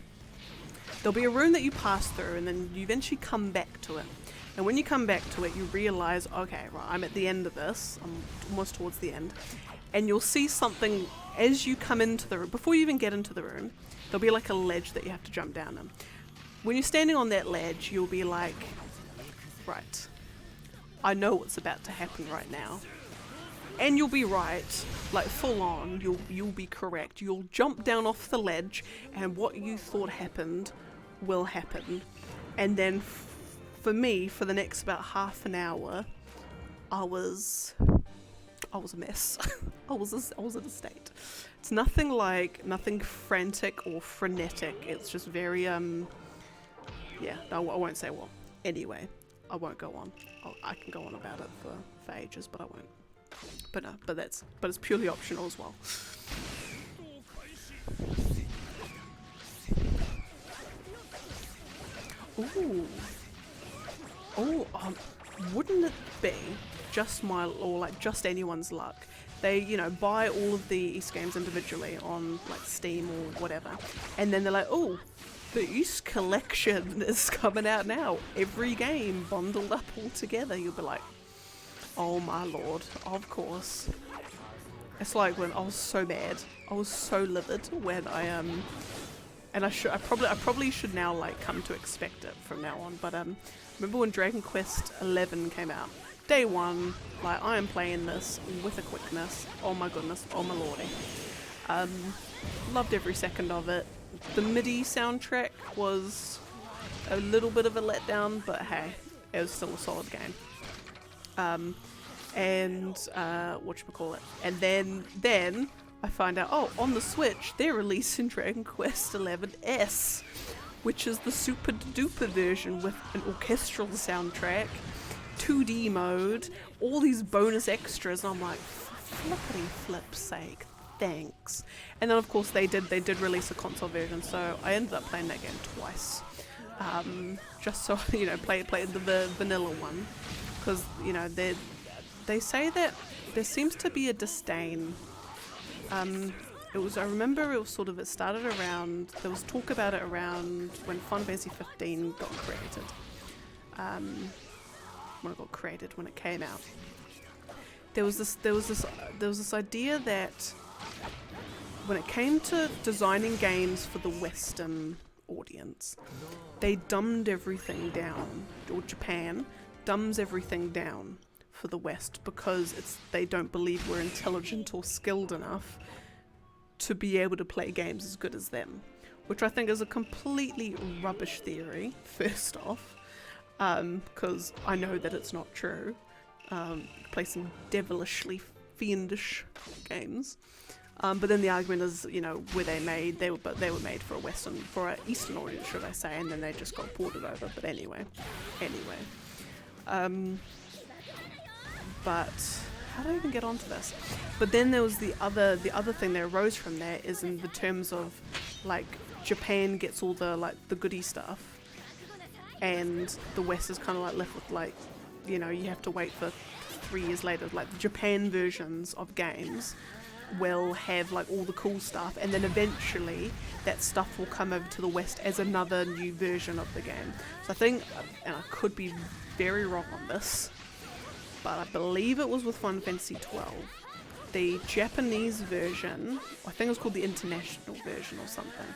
S1: There'll be a room that you pass through, and then you eventually come back to it. And when you come back to it, you realize, okay, right, I'm at the end of this. I'm almost towards the end, and you'll see something as you come into the room. Before you even get into the room, there'll be like a ledge that you have to jump down in. When you're standing on that ledge, you'll be like, right, I know what's about to happen right now. And you'll be right, like full on, you'll be correct. You'll jump down off the ledge, and what you thought happened will happen. And then for me, for the next about half an hour, I was a mess. I was in a state. It's nothing frantic or frenetic. It's just very yeah, no, I won't say what. Anyway, I won't go on. I can go on about it for ages, but I won't. But no, but it's purely optional as well. Ooh. Oh, wouldn't it be just just anyone's luck? They, you know, buy all of the East games individually on like Steam or whatever, and then they're like, oh, the East collection is coming out now. Every game bundled up all together. You'll be like, oh my lord, of course. It's like when I was so mad, I was so livid when and I probably should now like come to expect it from now on. But remember when Dragon Quest 11 came out? Day one, like I am playing this with a quickness. Oh my goodness, oh my lordy. Loved every second of it. The MIDI soundtrack was a little bit of a letdown, but hey, it was still a solid game. Whatchamacallit. And then I find out, oh, on the Switch, they're releasing Dragon Quest 11S. which is the super duper version with an orchestral soundtrack, 2D mode, all these bonus extras, and I'm like, flippity flip's sake, thanks. And then of course they did release a console version, so I ended up playing that game twice, just so play the vanilla one, because they say that there seems to be a disdain. I remember it started around, there was talk about it around when Final Fantasy 15 got created. When it came out. There was this idea that when it came to designing games for the Western audience, they dumbed everything down, or Japan dumbs everything down for the West because they don't believe we're intelligent or skilled enough to be able to play games as good as them, which I think is a completely rubbish theory, first off, because I know that it's not true. Play some devilishly fiendish games, but then the argument is, were they made? They were made for an Eastern audience, should I say, and then they just got ported over. But anyway, but how do I even get onto this? But then there was the other thing that arose from that is in the terms of like Japan gets all the goodie stuff, and the West is kind of like left with you have to wait for 3 years later. Like the Japan versions of games will have all the cool stuff, and then eventually that stuff will come over to the West as another new version of the game. So I think, and I could be very wrong on this, but I believe it was with Final Fantasy 12. The Japanese version, I think it was called the international version or something,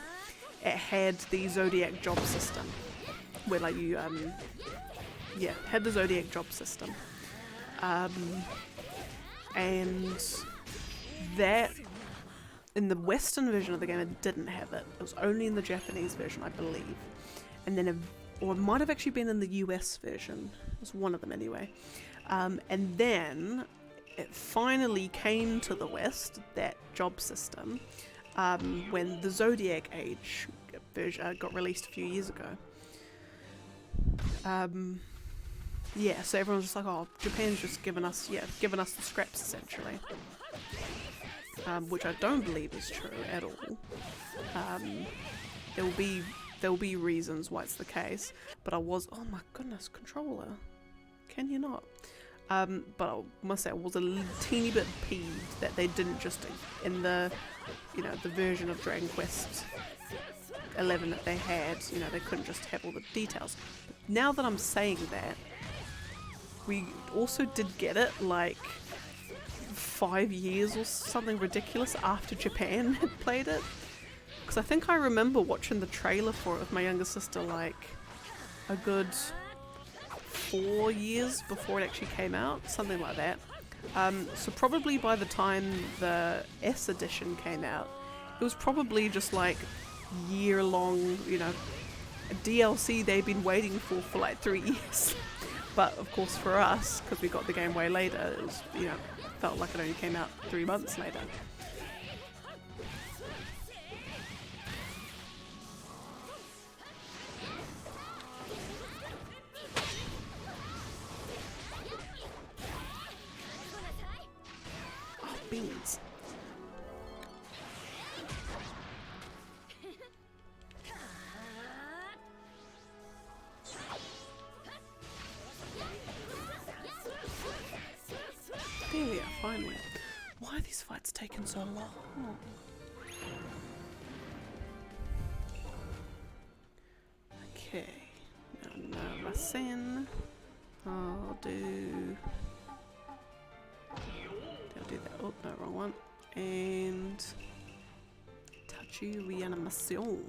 S1: it had the Zodiac job system, where had the Zodiac job system. And that, in the Western version of the game, it didn't have it. It was only in the Japanese version, I believe. And then, or it might have actually been in the US version. It was one of them anyway. And then it finally came to the West, that job system, when the Zodiac Age version got released a few years ago. So everyone's just like, oh, Japan's just given us the scraps essentially, which I don't believe is true at all. There will be reasons why it's the case, but oh my goodness, controller, can you not? But I must say I was a teeny bit peeved that they didn't just, in the the version of Dragon Quest 11 that they had, they couldn't just have all the details. But now that I'm saying that, we also did get it 5 years or something ridiculous after Japan had played it, because I think I remember watching the trailer for it with my younger sister a good 4 years before it actually came out, something like that. So probably by the time the S edition came out, it was probably just year-long, DLC they'd been waiting for 3 years. But of course for us, because we got the game way later, it was, felt like it only came out 3 months later. Oh, beans. There we are, finally. Why are these fights taking so long? Okay. Now, Rasen. I'll do that. Oh, no, wrong one. And Tachi Reanimation.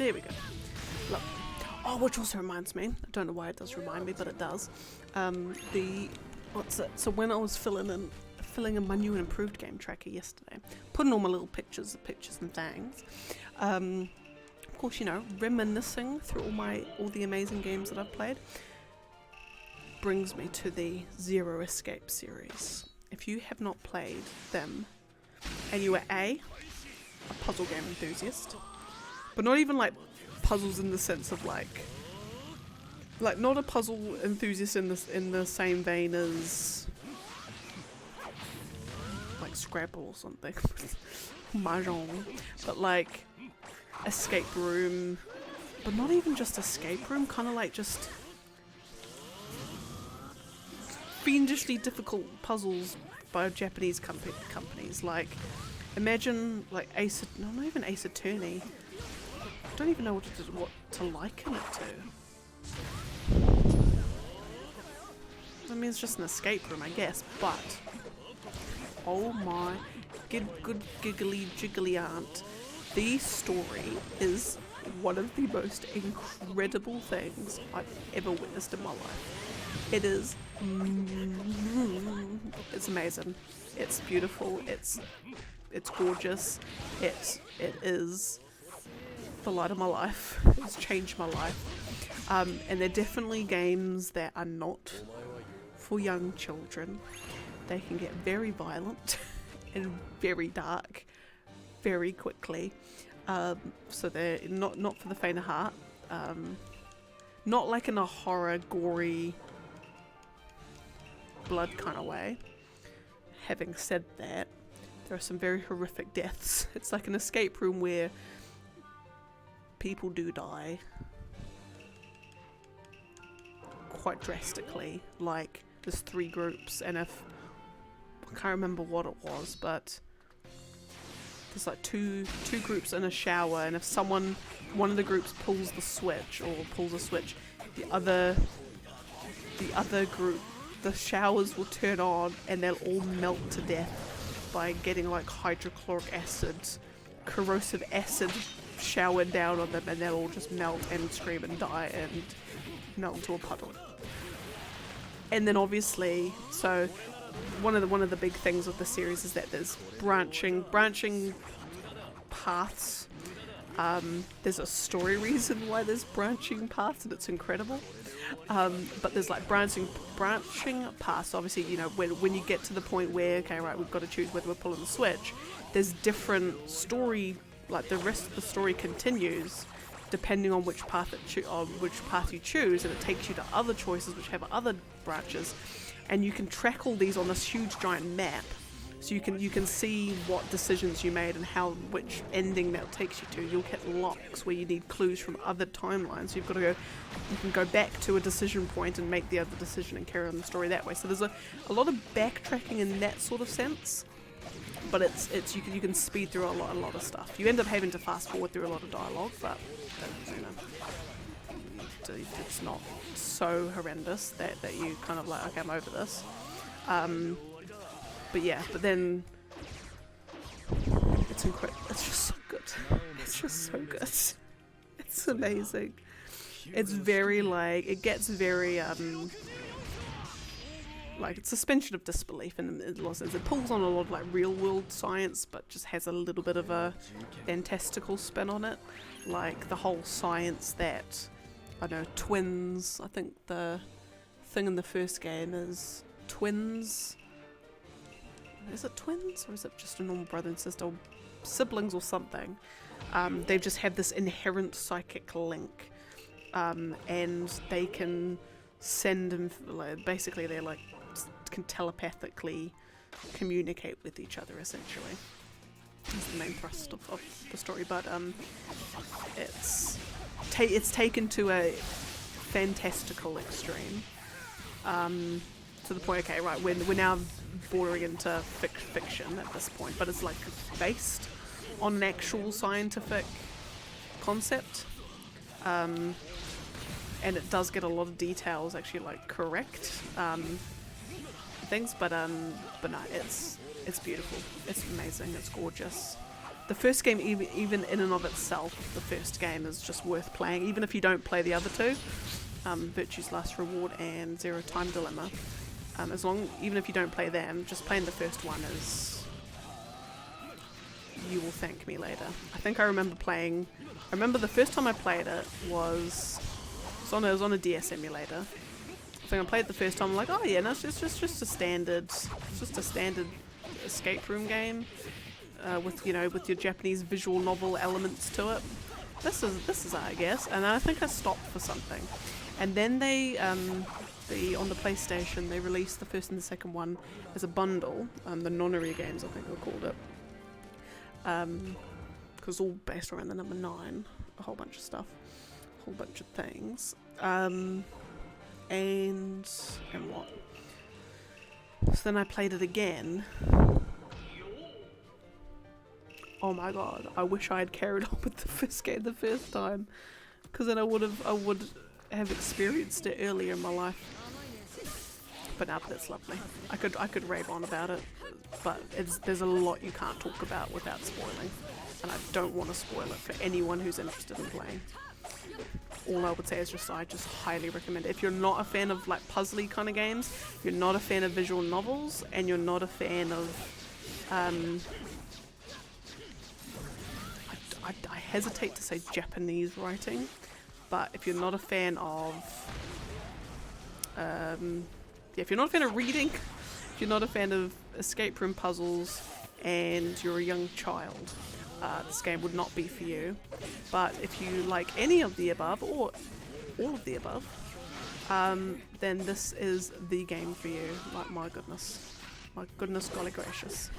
S1: There we go. Look. Oh, which also reminds me, I don't know why it does remind me, but it does. So when I was filling in my new and improved game tracker yesterday, putting all my little pictures and things, of course, you know, reminiscing through all the amazing games that I've played, brings me to the Zero Escape series. If you have not played them, and you are a puzzle game enthusiast, but not even like puzzles in the sense of like not a puzzle enthusiast in the same vein as like Scrabble or something, Mahjong, but like escape room, but not even just escape room, kind of like just fiendishly difficult puzzles by Japanese companies. Like, imagine like not even Ace Attorney. I don't even know what to liken it to. I mean, it's just an escape room, I guess, but oh my good giggly jiggly aunt, the story is one of the most incredible things I've ever witnessed in my life. It is it's amazing, it's beautiful, it's gorgeous, it is the light of my life. It's changed my life. And they're definitely games that are not for young children. They can get very violent and very dark very quickly. So they're not for the faint of heart. Not like in a horror, gory, blood kind of way. Having said that, there are some very horrific deaths. It's like an escape room where people do die quite drastically. Like, there's 3 groups, and if I can't remember what it was, but there's like two groups in a shower, and if one of the groups pulls a switch, the other group, the showers will turn on and they'll all melt to death by getting like hydrochloric acid, corrosive acid showered down on them, and they'll all just melt and scream and die and melt into a puddle. And then obviously, so one of the big things of the series is that there's branching paths. There's a story reason why there's branching paths, and it's incredible. But there's like branching paths. Obviously, you know, when you get to the point where, okay, right, we've got to choose whether we're pulling the switch, there's different story, like the rest of the story continues depending on which path you choose, and it takes you to other choices which have other branches, and you can track all these on this huge giant map. So you can see what decisions you made and which ending that takes you to. You'll get locks where you need clues from other timelines. So you can go back to a decision point and make the other decision and carry on the story that way. So there's a lot of backtracking in that sort of sense, but you can speed through a lot of stuff. You end up having to fast forward through a lot of dialogue, but you know, it's not so horrendous that you kind of like, okay, I'm over this. But then it's incredible. It's just so good. It's just so good. It's amazing. It's very like, it gets very like it's suspension of disbelief in a lot of sense. It pulls on a lot of like real world science, but just has a little bit of a fantastical spin on it. Like the whole science that, I know, twins, I think the thing in the first game is twins. Is it twins, or is it just a normal brother and sister, or siblings or something? They've just had this inherent psychic link, and they can send, basically they're like, can telepathically communicate with each other, essentially. That's the main thrust of the story, but it's taken to a fantastical extreme, to the point, okay, right, we're now bordering into fiction at this point, but it's like based on an actual scientific concept, and it does get a lot of details actually like correct things, but no, it's beautiful, it's amazing, it's gorgeous. the first game, even in and of itself, the first game is just worth playing, even if you don't play the other two, Virtue's Last Reward and Zero Time Dilemma. Even if you don't play them, just playing the first one is, you will thank me later. I think I remember the first time I played it was on a DS emulator. I think I played it the first time, I'm like, oh yeah, no, it's just a standard escape room game. With your Japanese visual novel elements to it. This is I guess. And then I think I stopped for something. And then they on the PlayStation they released the first and the second one as a bundle. The Nonary games I think they called it. Because all based around the number 9, a whole bunch of stuff, a whole bunch of things. And what? So then I played it again. Oh my god, I wish I had carried on with the first game the first time, because then I would have experienced it earlier in my life. But now that's lovely. I could rave on about it, but there's a lot you can't talk about without spoiling, and I don't want to spoil it for anyone who's interested in playing. All I would say is I just highly recommend it. If you're not a fan of like puzzly kind of games, if you're not a fan of visual novels, and you're not a fan of I hesitate to say Japanese writing, but if you're not a fan of if you're not a fan of reading, if you're not a fan of escape room puzzles, and you're a young child, this game would not be for you. But if you like any of the above, or all of the above, then this is the game for you. Like, my goodness, golly gracious.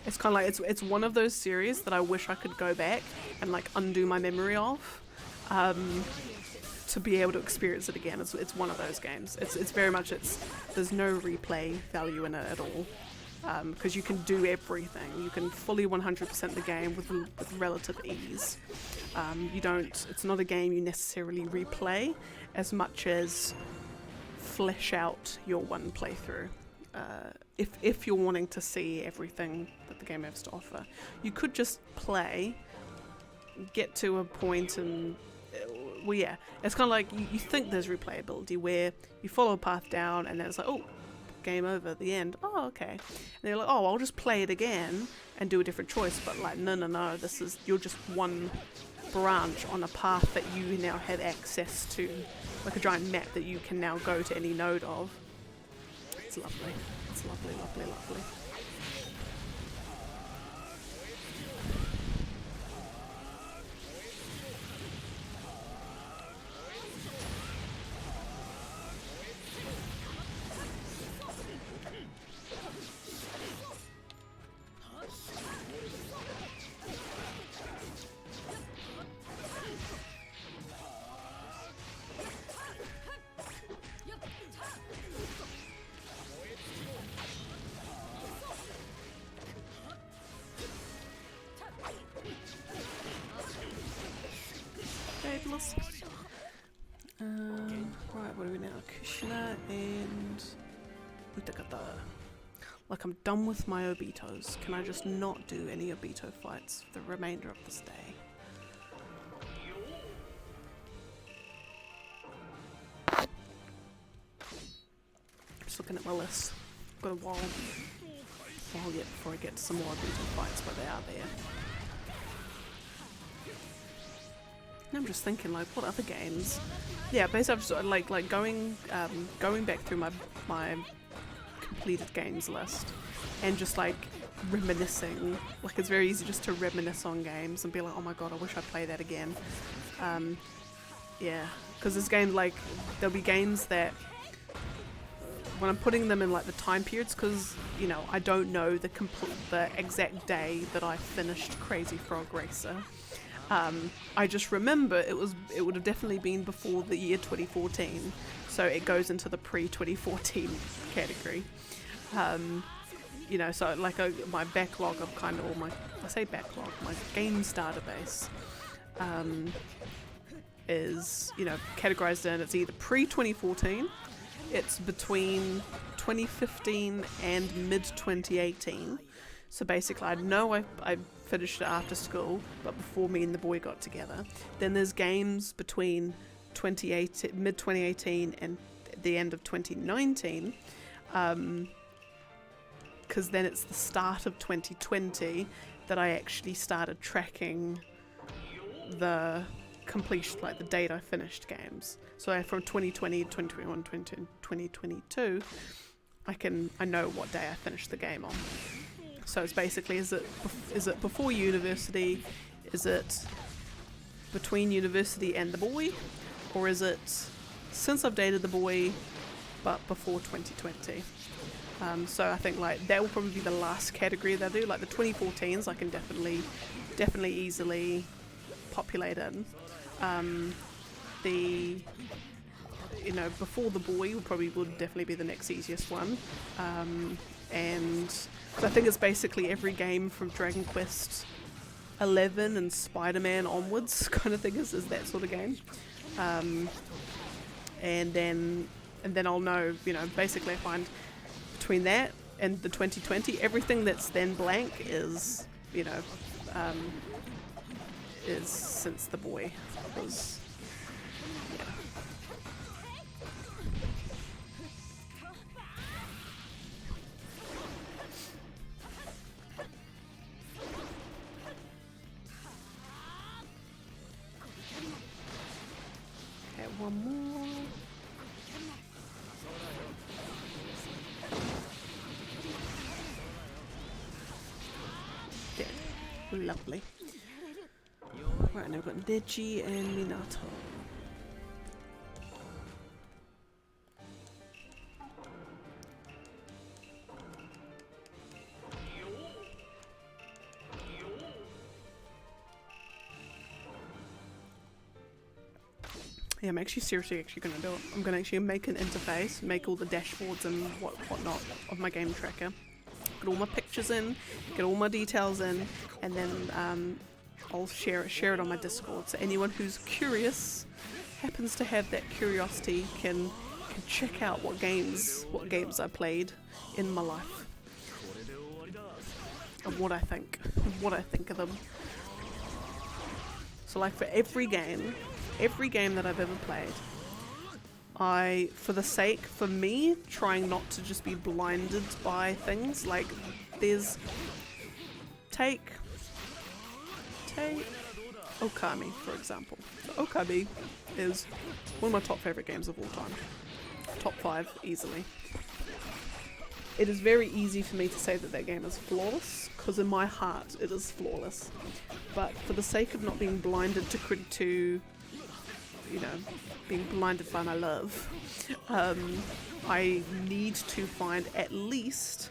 S1: It's kind of like, it's one of those series that I wish I could go back and like undo my memory of, to be able to experience it again. It's one of those games. It's very much, there's no replay value in it at all, because you can do everything. You can fully 100% the game with relative ease. It's not a game you necessarily replay as much as flesh out your one playthrough. If you're wanting to see everything that the game has to offer, you could just play, get to a point, and well, yeah, it's kind of like you think there's replayability where you follow a path down and then it's like, oh, game over, the end. Oh, okay. And they're like, oh, I'll just play it again and do a different choice. But like, no, you're just one branch on a path that you now have access to, like a giant map that you can now go to any node of. It's lovely. It's lovely, lovely, lovely. Right, what are we now? Kushina and Utakata. Like, I'm done with my Obitos. Can I just not do any Obito fights for the remainder of this day? Just looking at my list. Got a while yet before I get to some more Obito fights, but they are there. I'm just thinking, like, what other games? Yeah, basically I've just, like going back through my completed games list and just like reminiscing. Like, it's very easy just to reminisce on games and be like, oh my god, I wish I'd play that again. Yeah, because this game, like, there'll be games that when I'm putting them in like the time periods, because you know I don't know the exact day that I finished Crazy Frog Racer. I just remember it would have definitely been before the year 2014, so it goes into the pre-2014 category. You know, so like my backlog of kind of, or my games database is, you know, categorized in, it's either pre-2014, it's between 2015 and mid-2018, So basically, I know I finished it after school, but before me and the boy got together. Then there's games between mid 2018 and the end of 2019, because then it's the start of 2020 that I actually started tracking the completion, like the date I finished games. So from 2020, 2021, 2022, I know what day I finished the game on. So it's basically, is it before university? Is it between university and the boy? Or is it since I've dated the boy, but before 2020? So I think like that will probably be the last category that I do. Like the 2014s, I can definitely easily populate in. Before the boy would definitely be the next easiest one. And so I think it's basically every game from Dragon Quest 11 and Spider-Man onwards kind of thing is that sort of game. And then I'll know, basically I find between that and the 2020, everything that's then blank is, is since the boy was, yeah. Okay, one more. Dead. Lovely. Right, now we've got Neji and Minato. Yeah, I'm actually seriously going to do it. I'm going to actually make an interface, make all the dashboards and whatnot of my game tracker. Get all my pictures in, get all my details in, and then I'll share it on my Discord. So anyone who's curious, happens to have that curiosity, can check out what games I played in my life. And what I think of them. So like for every game that I've ever played, for me, trying not to just be blinded by things, like there's take Okami, for example. So Okami is one of my top favorite games of all time. Top 5, easily. It is very easy for me to say that game is flawless, because in my heart it is flawless. But for the sake of not being blinded being blinded by my love, I need to find at least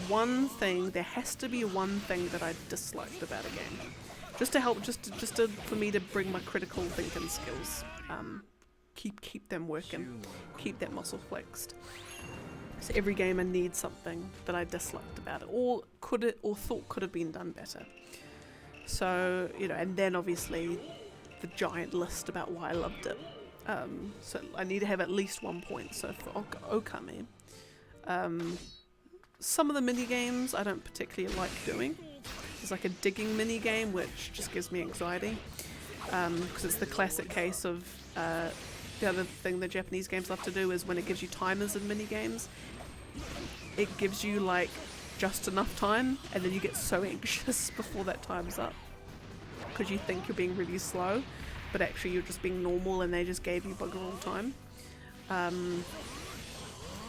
S1: one thing. There has to be one thing that I disliked about a game, just to help, for me to bring my critical thinking skills, keep them working, keep that muscle flexed. So every game I need something that I disliked about it, or thought could have been done better. So and then obviously the giant list about why I loved it. So I need to have at least 1 point. So for Okami, some of the mini games I don't particularly like doing. There's like a digging mini game which just gives me anxiety, because it's the classic case of the other thing the Japanese games love to do is when it gives you timers in mini games, it gives you like just enough time, and then you get so anxious before that time's up because you think you're being really slow, but actually you're just being normal and they just gave you bugger all time.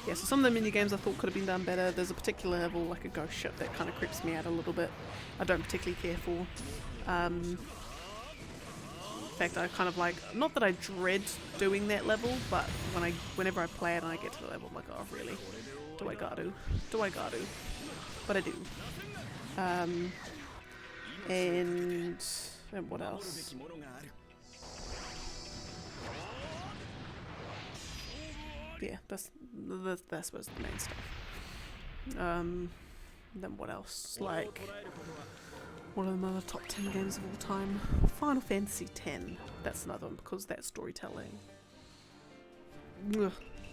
S1: So some of the mini games I thought could have been done better. There's a particular level, like a ghost ship, that kind of creeps me out a little bit. I don't particularly care for. In fact, I kind of like, not that I dread doing that level, but whenever I play it and I get to the level, I'm like, oh really? Do I got to? But I do. And what else? Yeah, that's suppose the main stuff. Then what else? Like, what are the other top 10 games of all time? Final Fantasy X. That's another one because that's storytelling.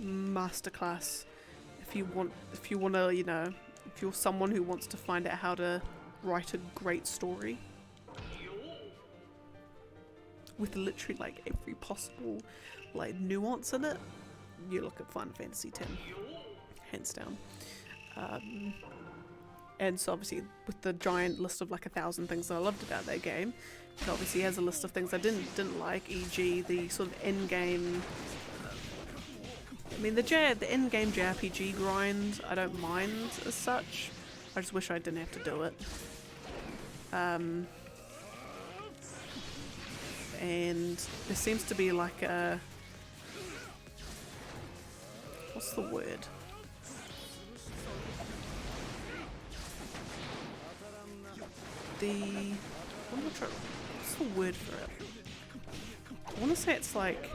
S1: Masterclass. If you want to, if you're someone who wants to find out how to write a great story with literally like every possible like nuance in it, you look at Final Fantasy X, hands down. And so obviously with the giant list of like 1,000 things that I loved about that game, it obviously has a list of things I didn't like, e.g. the sort of end game. I mean the end game JRPG grind I don't mind as such. I just wish I didn't have to do it. And there seems to be like a, what's the word? What's the word for it? I want to say it's like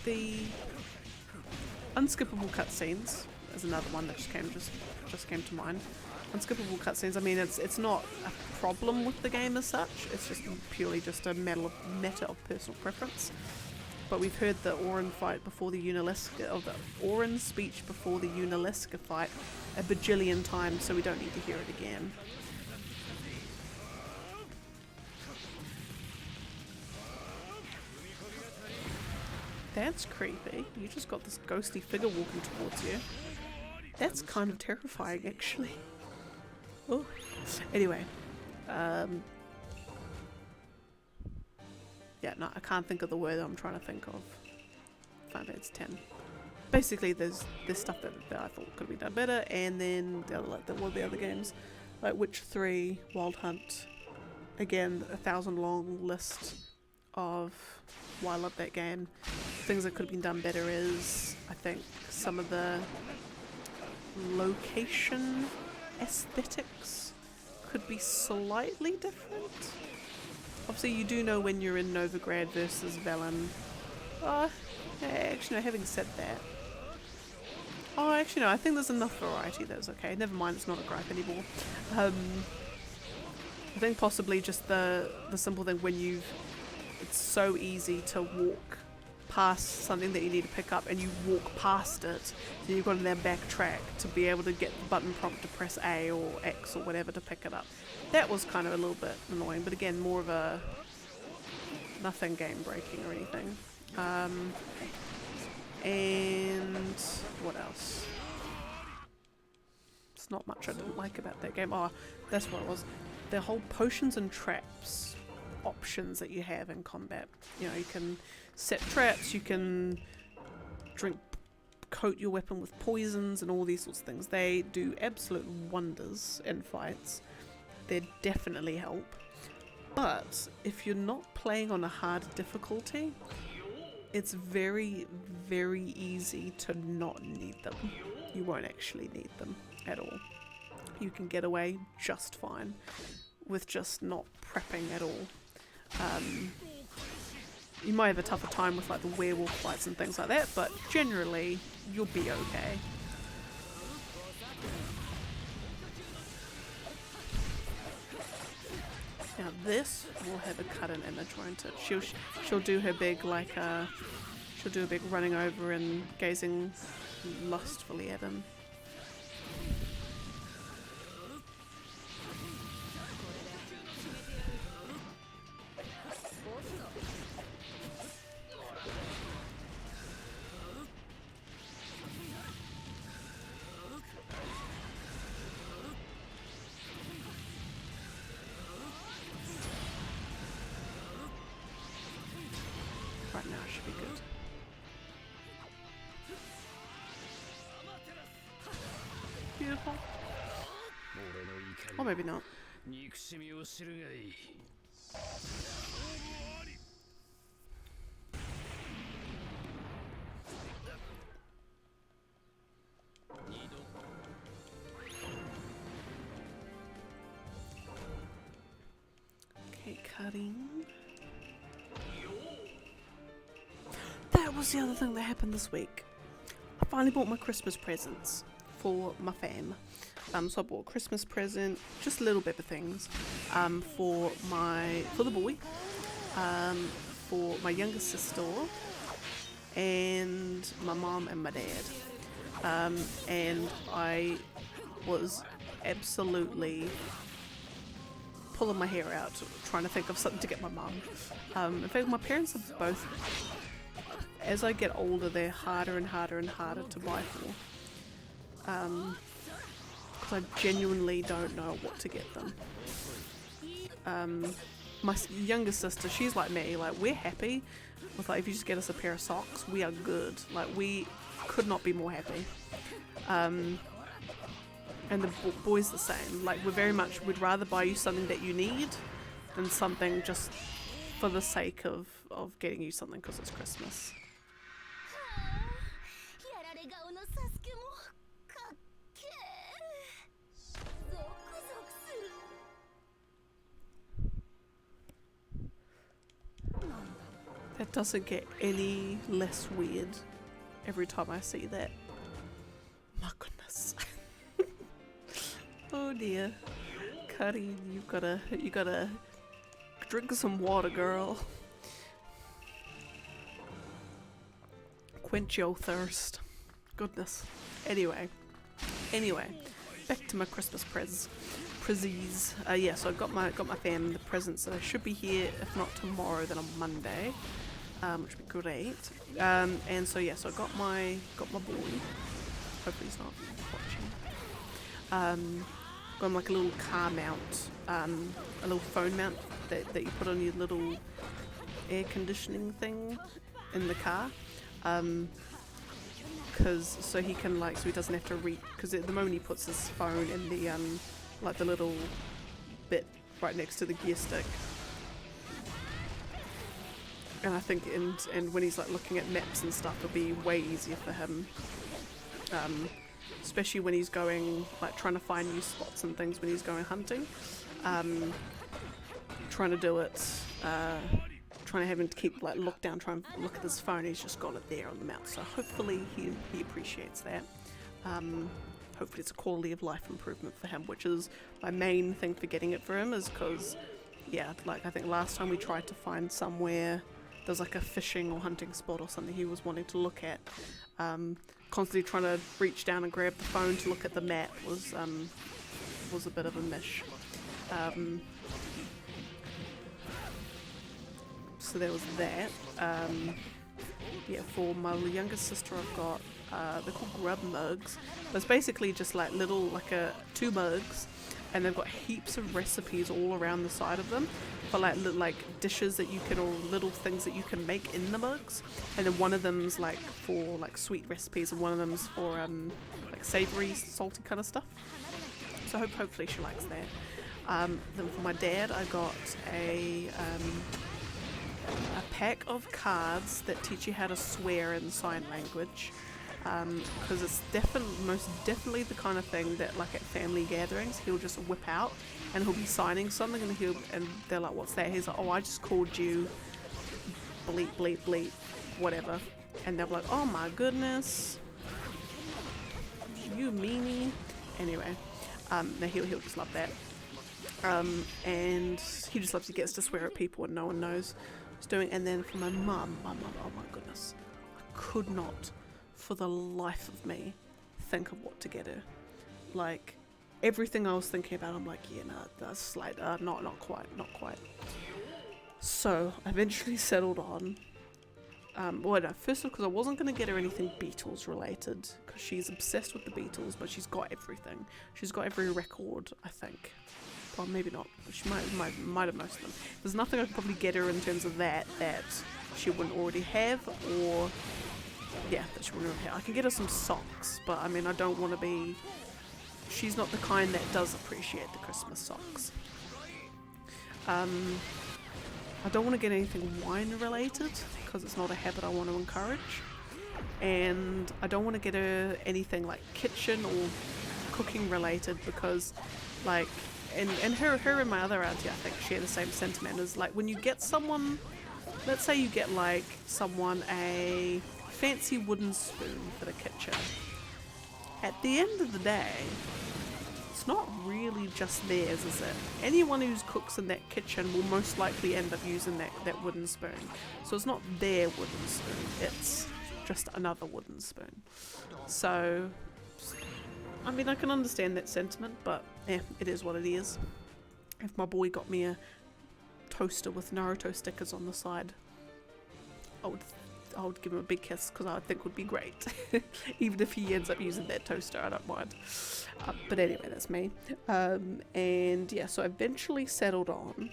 S1: the unskippable cutscenes is another one that just came to mind. Unskippable cutscenes. I mean, it's not a problem with the game as such. It's just purely just a matter of personal preference. But we've heard the Auron fight before the Unalesca, or the Auron speech before the Unalesca fight a bajillion times, so we don't need to hear it again. That's creepy. You just got this ghostly figure walking towards you. That's kind of terrifying, actually. Oh. Anyway. Yeah, no, I can't think of the word I'm trying to think of. Final Fantasy X. Basically, there's stuff that I thought could be done better, and then the other games, like Witcher 3, Wild Hunt. Again, 1,000 long list of why I love that game. Things that could have been done better is, I think, some of the location aesthetics could be slightly different. Obviously you do know when you're in Novigrad versus Velen. Oh, actually no, having said that. Oh, actually no, I think there's enough variety that's okay. Never mind, it's not a gripe anymore. I think possibly just the simple thing when it's so easy to walk past something that you need to pick up and you walk past it, then you've got to then backtrack to be able to get the button prompt to press A or X or whatever to pick it up. That was kind of a little bit annoying, but again, more of a nothing game breaking or anything. And what else? It's not much I didn't like about that game. Oh, that's what it was. The whole potions and traps options that you have in combat. You know, you can set traps, you can coat your weapon with poisons and all these sorts of things. They do absolute wonders in fights. They definitely help. But if you're not playing on a hard difficulty, it's very, very easy to not need them. You won't actually need them at all. You can get away just fine with just not prepping at all. You might have a tougher time with like the werewolf fights and things like that, but generally you'll be okay. Now this will have a cut-in image, won't it? She'll do her big like she'll do a big running over and gazing lustfully at him. Right now should be good. Beautiful. Or maybe not. Okay, cutting. That was the other thing that happened this week. I finally bought my Christmas presents for my fam. So I bought a Christmas present, just little bit of things, for the boy, for my younger sister, and my mom and my dad. And I was absolutely pulling my hair out trying to think of something to get my mum. In fact, my parents are both, as I get older, they're harder and harder and harder to buy for. Because I genuinely don't know what to get them. My younger sister, she's like me, like we're happy with like if you just get us a pair of socks, we are good. Like we could not be more happy. And the boys the same. Like we're very much, we'd rather buy you something that you need than something just for the sake of getting you something because it's Christmas. That doesn't get any less weird every time I see that. My goodness. Oh dear. Cuddy, you gotta drink some water, girl. Quench your thirst. Goodness. Anyway, back to my Christmas prezzies. Yeah, so I got my fam the presents that I should be here, if not tomorrow, then on Monday, which would be great. And so yeah, so I got my boy. Hopefully he's not watching. Got him like a little car mount, a little phone mount that you put on your little air conditioning thing in the car. So he can so he doesn't have to reach, because at the moment he puts his phone in the like the little bit right next to the gear stick, and I think and when he's like looking at maps and stuff, it'll be way easier for him, especially when he's going like trying to find new spots and things when he's going hunting, trying to do it, trying to have him to keep like look down, try and look at his phone. He's just got it there on the mount, so hopefully he appreciates that. Hopefully it's a quality of life improvement for him, which is my main thing for getting it for him, is because yeah, like I think last time we tried to find somewhere there's like a fishing or hunting spot or something he was wanting to look at, constantly trying to reach down and grab the phone to look at the map was a bit of a mish. So there was that. Yeah, for my youngest sister I've got, they're called grub mugs, but it's basically just like little, two mugs, and they've got heaps of recipes all around the side of them for like dishes that you can, or little things that you can make in the mugs, and then one of them's like for like sweet recipes, and one of them's for like savoury, salty kind of stuff. So hopefully she likes that. Then for my dad I got a pack of cards that teach you how to swear in sign language, because it's most definitely the kind of thing that like at family gatherings he'll just whip out and he'll be signing something, and they're like, what's that? He's like, oh, I just called you bleep bleep bleep whatever, and they're like, oh my goodness, you meanie. Anyway, no, he'll just love that, and he just loves, he gets to swear at people and no one knows what he's doing. And then for my mum, oh my goodness, I could not for the life of me think of what to get her. Like everything I was thinking about, I'm like, yeah, no, that's like not quite. So I eventually settled on first of all, because I wasn't going to get her anything Beatles related, because she's obsessed with the Beatles, but she's got everything. She's got every record, I think. Well, maybe not. She might have most of them. There's nothing I could probably get her in terms of that she wouldn't already have, or yeah, that she wouldn't already have. I can get her some socks, but I mean, I don't want to be. She's not the kind that does appreciate the Christmas socks. I don't want to get anything wine related, because it's not a habit I want to encourage, and I don't want to get her anything like kitchen or cooking related, because like, and her and my other auntie, I think, share the same sentiment, is like when you get someone, let's say you get like someone a fancy wooden spoon for the kitchen, at the end of the day it's not really just theirs, is it? Anyone who cooks in that kitchen will most likely end up using that wooden spoon. So it's not their wooden spoon, it's just another wooden spoon. So, I mean, I can understand that sentiment, but yeah, it is what it is. If my boy got me a toaster with Naruto stickers on the side, I would give him a big kiss, because I think it would be great. Even if he ends up using that toaster, I don't mind. But anyway, that's me. And yeah, so I eventually settled on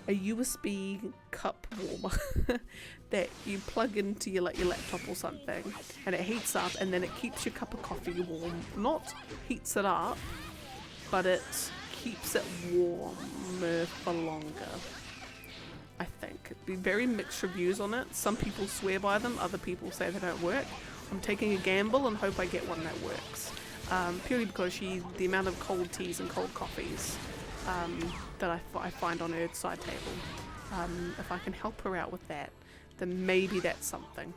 S1: a USB cup warmer that you plug into your laptop or something, and it heats up, and then it keeps your cup of coffee warm. Not heats it up, but it keeps it warmer for longer. I think. Be very mixed reviews on it. Some people swear by them, other people say they don't work. I'm taking a gamble and hope I get one that works. Purely because the amount of cold teas and cold coffees that I find on her side table. If I can help her out with that, then maybe that's something.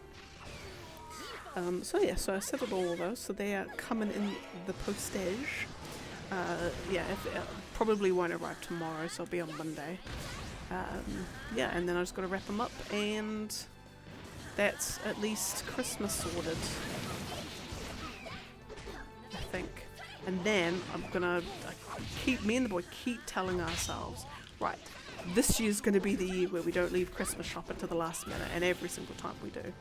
S1: So yeah, so I settled all of those. So they are coming in the postage. Yeah, probably won't arrive tomorrow, so it'll be on Monday. Yeah, and then I just got to wrap them up, and that's at least Christmas sorted, I think. And then me and the boy keep telling ourselves, right, this year's going to be the year where we don't leave Christmas shopping to the last minute, and every single time we do.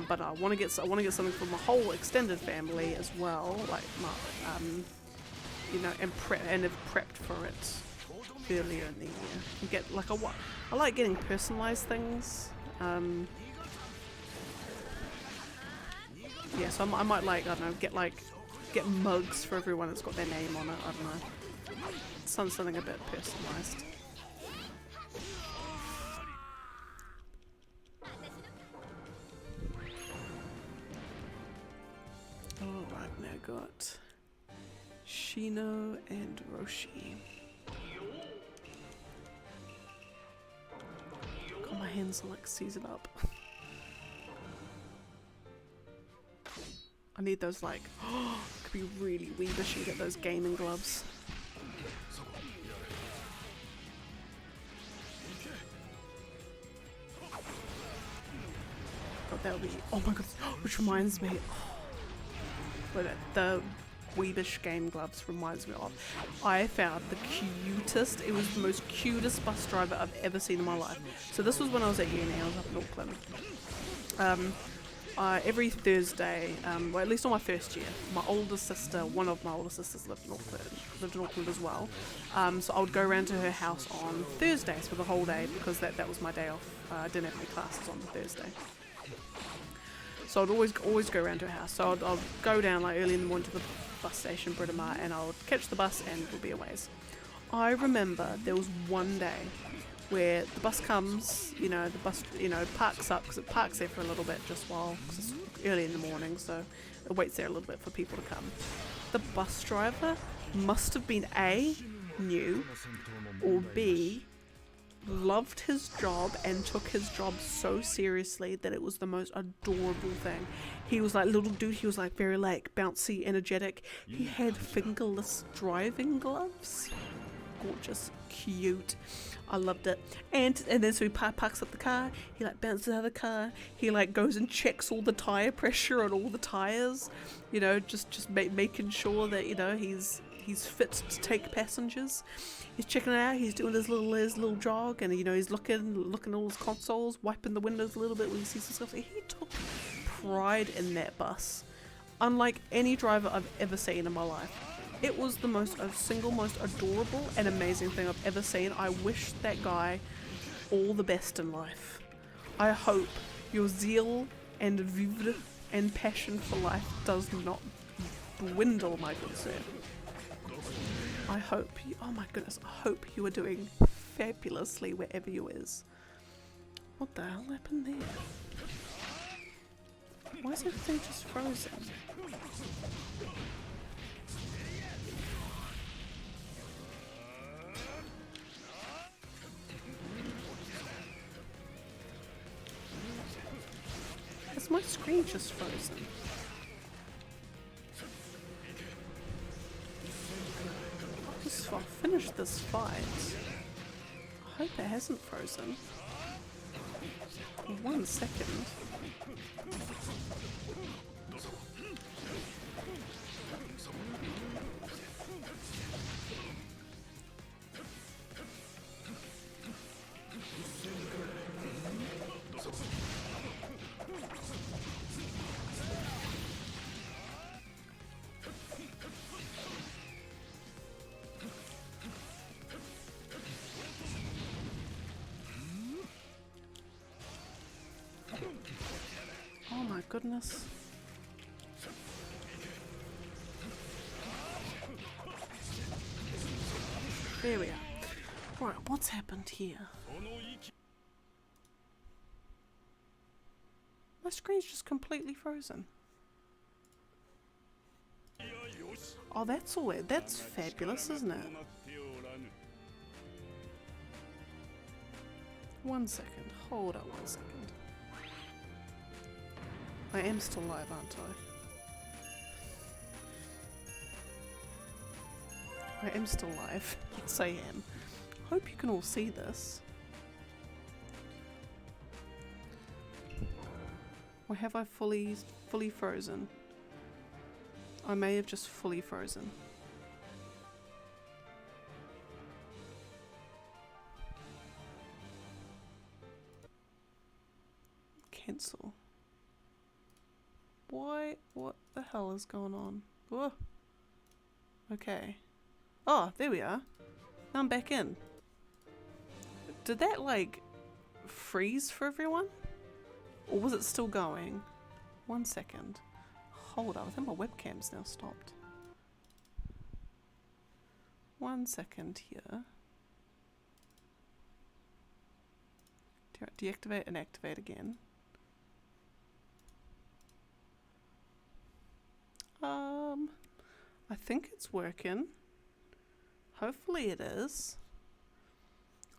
S1: But I want to get something for my whole extended family as well, like my, you know, and have prepped for it earlier in the year. You get like I like getting personalized things. Yeah, so I might like, I don't know, get mugs for everyone that's got their name on it. I don't know, something a bit personalized. Alright, now got Shino and Roshi. God, my hands are like seized up. I need those, like, could be really weebishy, get those gaming gloves. God, that would be, oh my god, which reminds me, the weebish game gloves reminds me of, I found the cutest, it was the most cutest bus driver I've ever seen in my life. So this was when I was at uni, I was up in Auckland. Every Thursday, well, at least on my first year, one of my older sisters lived in Auckland as well. So I would go around to her house on Thursdays for the whole day, because that was my day off. I didn't have any classes on the Thursday. So I'd always go around to her house. So I'd go down like early in the morning to the bus station, Britomart, and I would catch the bus and it would be a ways. I remember there was one day where the bus comes, the bus, parks up, because it parks there for a little bit just while, because it's early in the morning, so it waits there a little bit for people to come. The bus driver must have been A, new, or B, loved his job and took his job so seriously that it was the most adorable thing. He was like little dude, he was like very like bouncy, energetic. He had fingerless driving gloves. Gorgeous, cute. I loved it. And then so he parks up the car, he like bounces out of the car, he like goes and checks all the tire pressure on all the tires, just making sure that, he's fit to take passengers. He's checking it out, he's doing his little jog, and he's looking at all his consoles, wiping the windows a little bit when he sees himself. He took pride in that bus, unlike any driver I've ever seen in my life. It was the single most adorable and amazing thing I've ever seen. I wish that guy all the best in life. I hope your zeal and vivre and passion for life does not dwindle, my good sir. I hope you, oh my goodness, I hope you are doing fabulously wherever you is. What the hell happened there? Why is everything just frozen? Is my screen just frozen? I'll finish this fight. I hope it hasn't frozen. 1 second. Oh my goodness. There we are. Right, what's happened here? My screen's just completely frozen. Oh, that's all it. That's fabulous, isn't it? 1 second. Hold up 1 second. I am still live, aren't I? I am still live. Yes, I am. Hope you can all see this. Or have I fully frozen? I may have just fully frozen. Cancel. Why? What the hell is going on? Whoa. Okay. Oh, there we are. Now I'm back in. Did that, like, freeze for everyone? Or was it still going? 1 second. Hold up, I think my webcam's now stopped. 1 second here. Deactivate and activate again. I think it's working. Hopefully it is.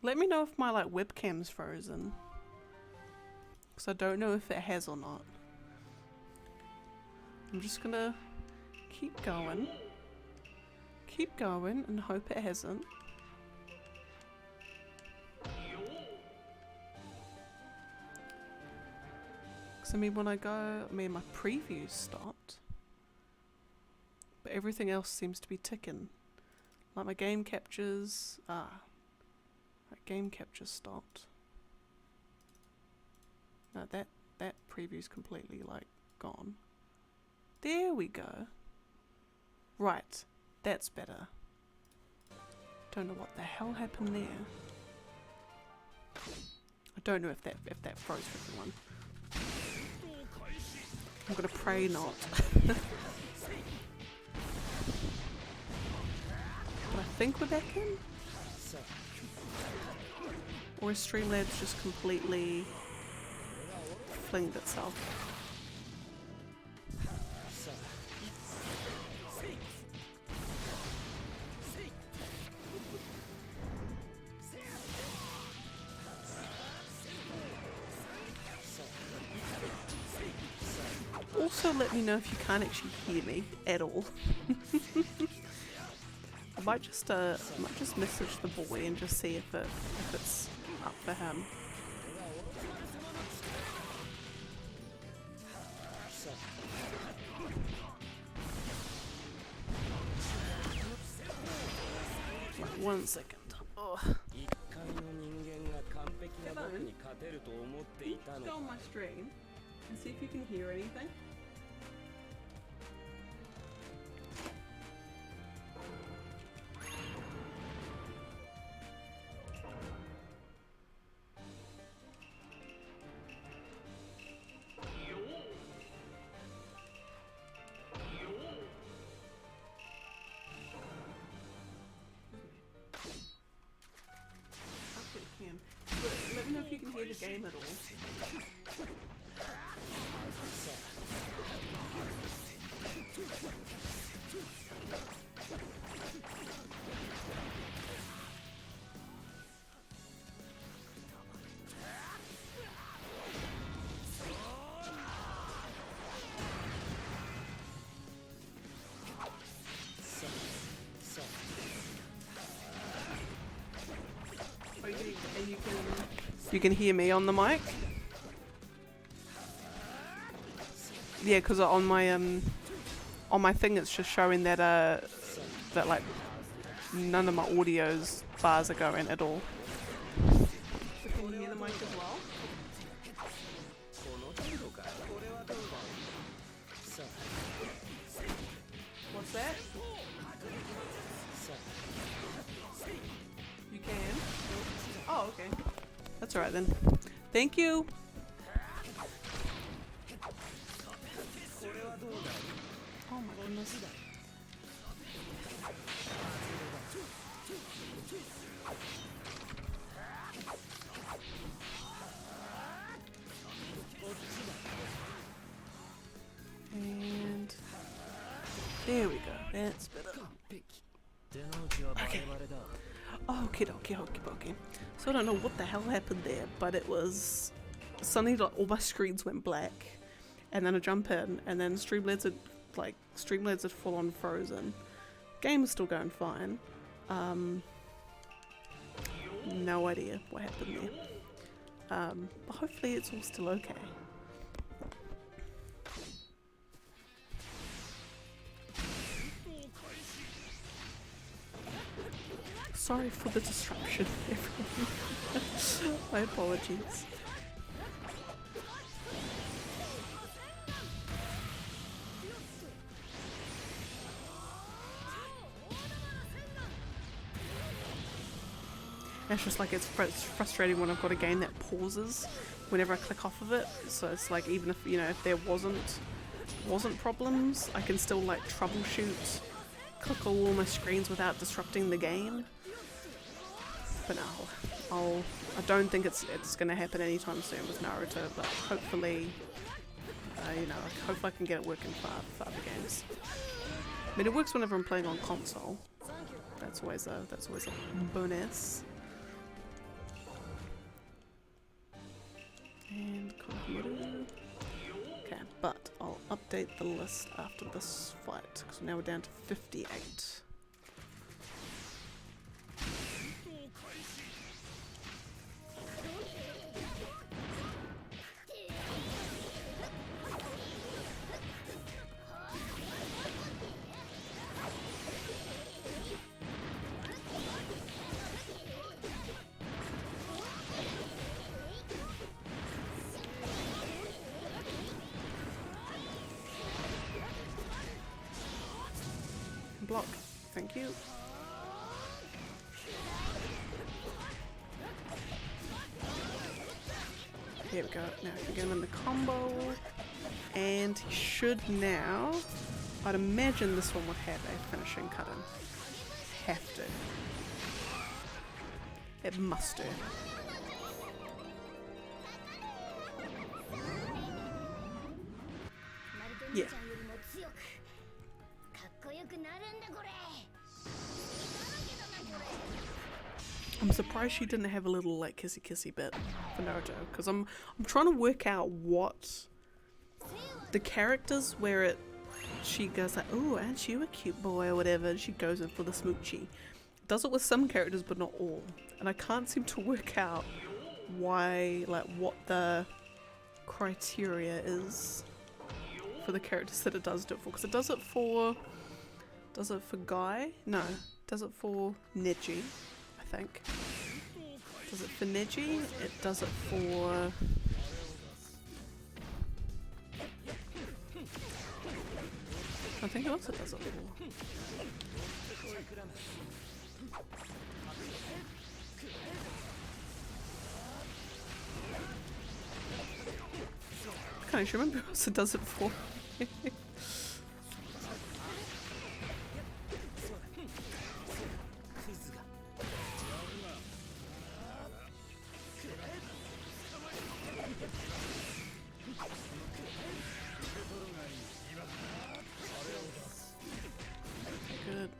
S1: Let me know if my like webcam's frozen. Because I don't know if it has or not. I'm just gonna keep going. Keep going and hope it hasn't. Because I mean when I go, my preview stopped. But everything else seems to be ticking. Like my game captures, my game capture stopped. No, that preview's completely like gone. There we go. Right, that's better. Don't know what the hell happened there. I don't know if that froze for everyone. I'm gonna pray not. But I think we're back in? Or is Streamlabs just completely flinged itself? Also let me know if you can't actually hear me at all. I might just message the boy and just see if it's up for him. Like 1 second. Oh. Go on my stream and see if you can hear anything. Let me know if you can hear the game at all. You can hear me on the mic? Yeah, because on my thing it's just showing that that like none of my audio's bars are going at all. So can you hear the mic as well? What's that? You can? Oh, okay. That's alright then. Thank you! Oh my goodness. And there we go. That's better. Okay. Okie dokie, okie dokie. So I don't know what the hell happened there, but it was suddenly like, all my screens went black, and then I jump in, and then Streamlabs had full on frozen. Game is still going fine. No idea what happened there. But hopefully it's all still okay. Sorry for the disruption, everyone. My apologies. It's just like it's frustrating when I've got a game that pauses whenever I click off of it. So it's like even if if there wasn't problems, I can still like troubleshoot, click all my screens without disrupting the game. But no, I don't think it's gonna happen anytime soon with Naruto. But hopefully, hopefully I can get it working for other games. I mean, it works whenever I'm playing on console. That's always a bonus. And Kohiru. Okay, but I'll update the list after this fight because now we're down to 58. Block. Thank you. Here we go. Now I can get him in the combo. And he should now... I'd imagine this one would have a finishing cut in. Have to. It must do. Yeah. I'm surprised she didn't have a little like kissy kissy bit for Naruto, because I'm trying to work out what the characters where she goes like, oh, aren't you a cute boy or whatever, and she goes in for the smoochie. Does it with some characters but not all, and I can't seem to work out why, like what the criteria is for the characters that it does do it for, because it does it for Guy? No, does it for Neji, I think. Does it for Neji? It does it for... I think it also does it for... I can't actually remember who else it does it for. Good.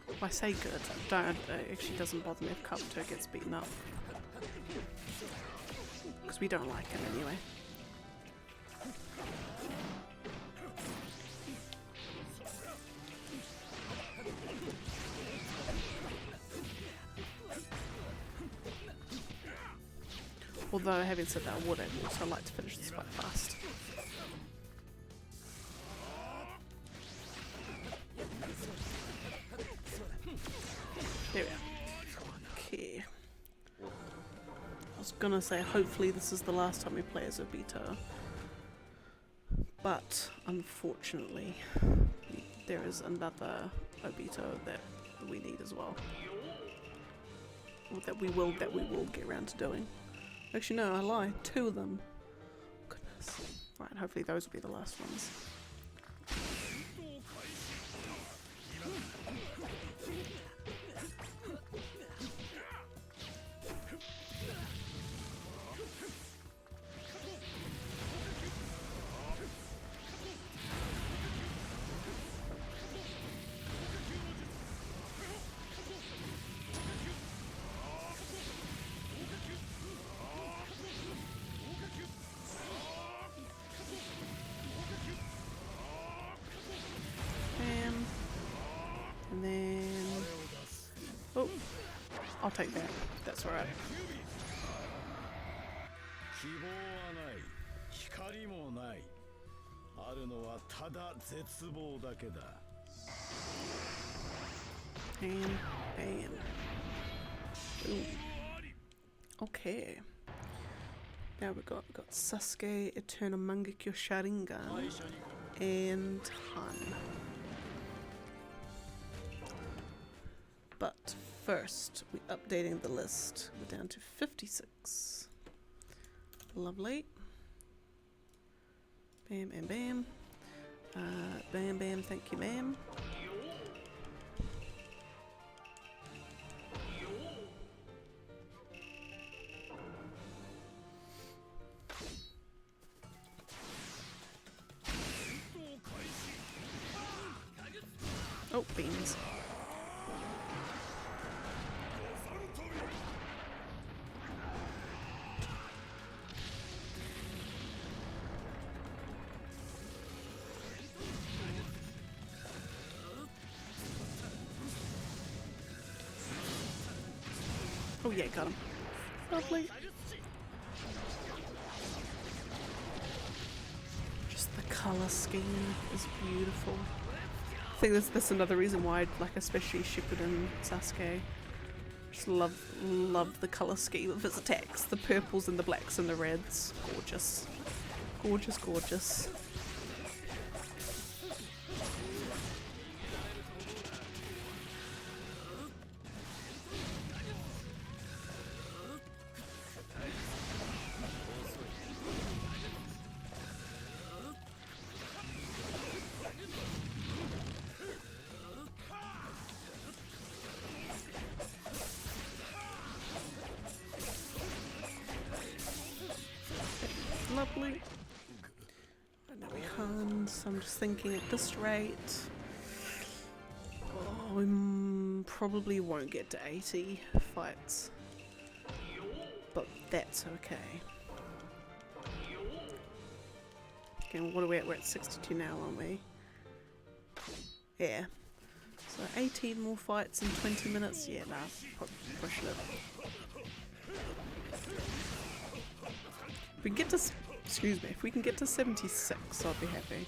S1: Well, I say good. It actually doesn't bother me if Kabuto gets beaten up. Because we don't like him anyway. Although, having said that, I would also like to finish this quite fast. There we are. Okay. I was gonna say, hopefully this is the last time we play as Obito. But, unfortunately, there is another Obito that we need as well. Or that we will get around to doing. Actually no, I lie. 2 of them. Goodness. Right, hopefully those will be the last ones. And then... oh, I'll take that. That's alright. And bam. Ooh. Okay. Now we got Sasuke, Eternal Mangekyo Sharingan, and Han. But first, we're updating the list. We're down to 56. Lovely. Bam, bam, bam. Bam, bam, thank you, ma'am. Oh, beans. Oh yeah, got him. Lovely. Just the colour scheme is beautiful. I think that's another reason why, like, especially Shippuden Sasuke, just love the colour scheme of his attacks. The purples and the blacks and the reds. Gorgeous. Gorgeous, gorgeous. Lovely. And now we can't, so I'm just thinking at this rate, oh, we probably won't get to 80 fights, but that's okay. Okay, what are we at? We're at 62 now, aren't we? Yeah. So 18 more fights in 20 minutes? Yeah, nah, probably pushing it. If we can get to, excuse me, if we can get to 76, I'll be happy.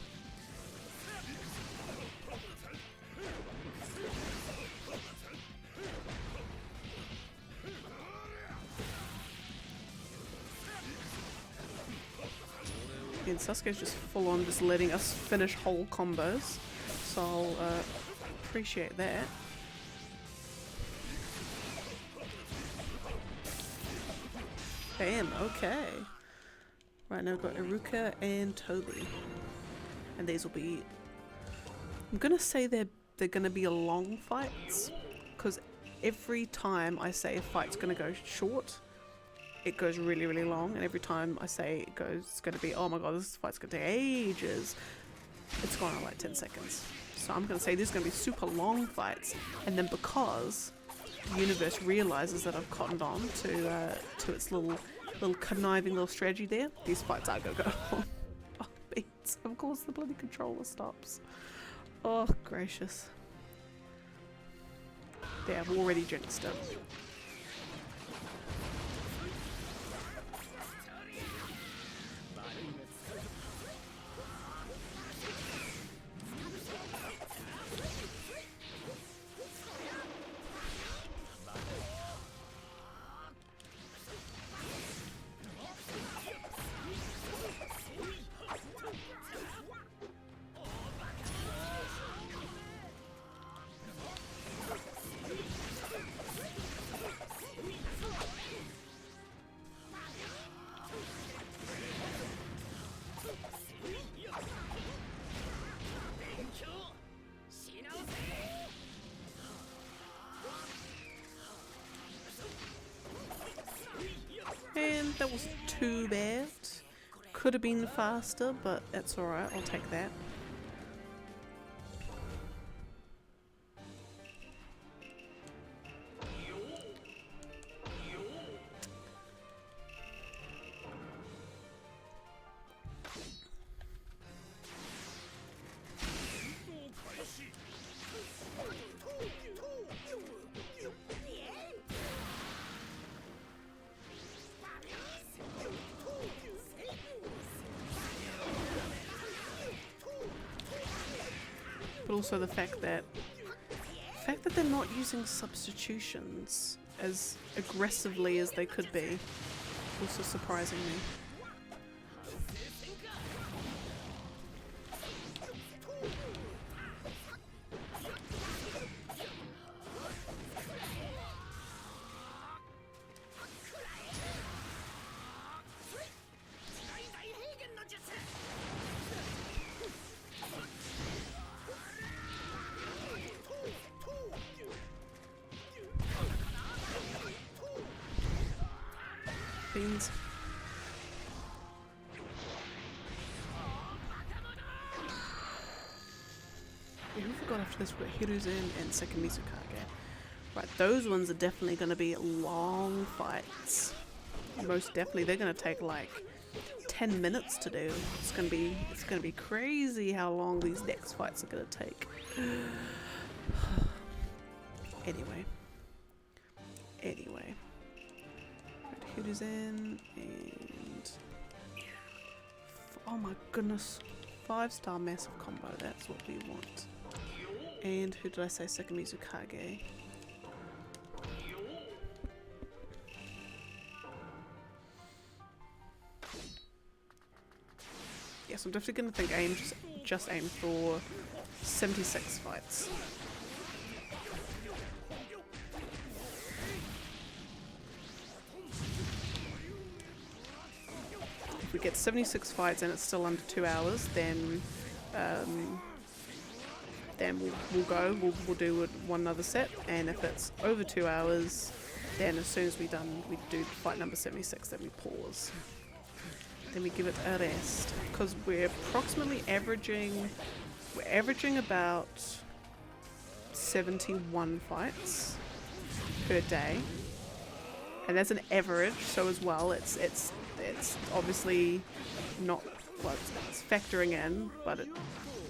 S1: And Sasuke's just full on just letting us finish whole combos, so I'll appreciate that. Bam, okay. Right, now we've got Iruka and Toby. And these will be... I'm gonna say they're gonna be long fights, because every time I say a fight's gonna go short, it goes really, really long, and every time I say it's gonna be, oh my god, this fight's gonna take ages, it's gone on like 10 seconds. So I'm gonna say there's gonna be super long fights, and then because the universe realizes that I've cottoned on to its little conniving little strategy there, these fights are gonna go on. Oh, beats. Of course the bloody controller stops. Oh, gracious. There, I've already jinxed it. think that was too bad. Could have been faster, but that's alright, I'll take that. But also the fact that they're not using substitutions as aggressively as they could be, also surprising me. Beans. Yeah, who forgot after this? We've got Hiruzen and Sekimizukage. Right, those ones are definitely going to be long fights. Most definitely, they're going to take like 10 minutes to do. It's going to be crazy how long these next fights are going to take. Anyway. Hiruzen and oh my goodness, 5-star massive combo, that's what we want. And who did I say? Sekimizukage. Yes, I'm definitely gonna think just aim for 76 fights. If we get 76 fights and it's still under 2 hours, then we'll do one other set, and if it's over 2 hours, then as soon as we do fight number 76, then we pause. Then we give it a rest, because we're approximately averaging about 71 fights per day, and that's an average. So as well, it's obviously not, well, it's factoring in, but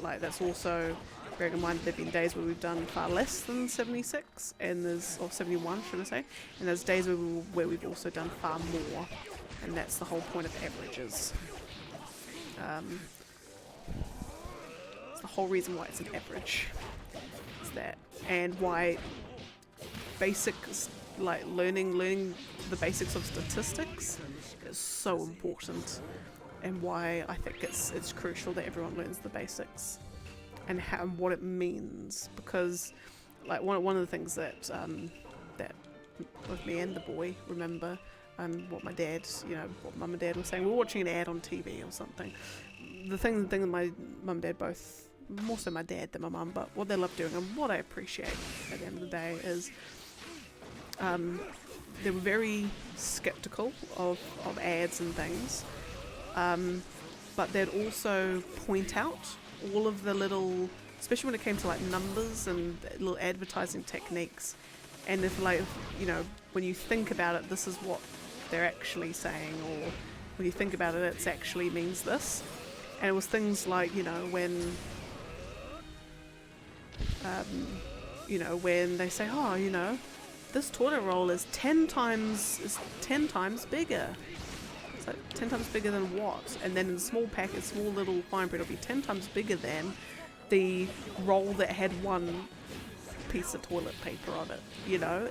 S1: that's also bearing in mind there've been days where we've done far less than 76, and or 71 should I say, and there's days where we've also done far more, and that's the whole point of averages. It's the whole reason why it's an average. It's that, and why basics, like learning the basics of statistics is so important, and why I think it's crucial that everyone learns the basics and what it means, because like one of the things that both me and the boy remember, and what my dad, what mum and dad were saying, we were watching an ad on TV or something. The thing that my mum and dad both, more so my dad than my mum, but what they love doing and what I appreciate at the end of the day is they were very skeptical of ads and things, but they'd also point out all of the little, especially when it came to like numbers and little advertising techniques, and if when you think about it, this is what they're actually saying, or when you think about it, it actually means this. And it was things like when they say, this toilet roll is 10 times bigger. It's like 10 times bigger than what? And then in small packets, small little fine print, it'll be 10 times bigger than the roll that had one piece of toilet paper on it.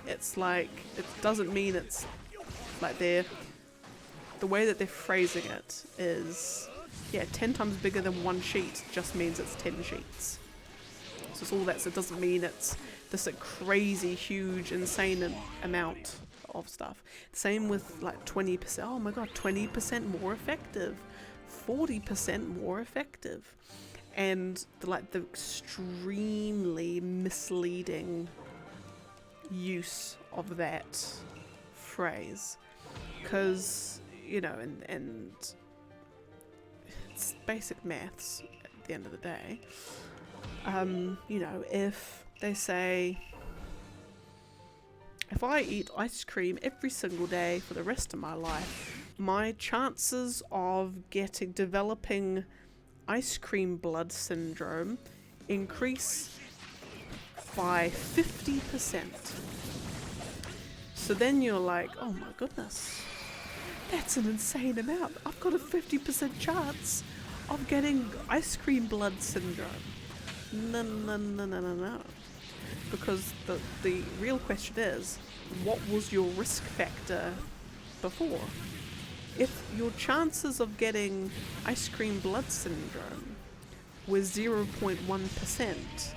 S1: It's like, it doesn't mean it's like the way that they're phrasing it is, 10 times bigger than one sheet just means it's 10 sheets. So it's all that, so it doesn't mean it's this crazy, huge, insane amount of stuff. Same with like 20%. Oh my god, 20% more effective, 40% more effective, and the extremely misleading use of that phrase, because you know, and it's basic maths at the end of the day. You know, if they say, if I eat ice cream every single day for the rest of my life, my chances of developing ice cream blood syndrome increase by 50%. So then you're like, oh my goodness, that's an insane amount. I've got a 50% chance of getting ice cream blood syndrome. No. Because the real question is, what was your risk factor before? If your chances of getting ice cream blood syndrome was 0.1%,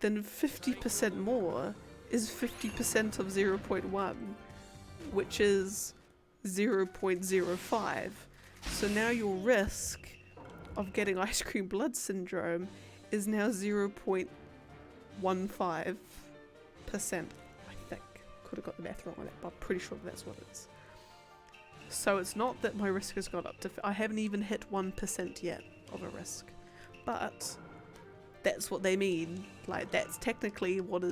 S1: then 50% more is 50% of 0.1, which is 0.05. So now your risk of getting ice cream blood syndrome is now 0.15%. I think. Could have got the math wrong on it, but I'm pretty sure that's what it is. So it's not that my risk has gone up to... I haven't even hit 1% yet of a risk. But that's what they mean. Like, that's technically what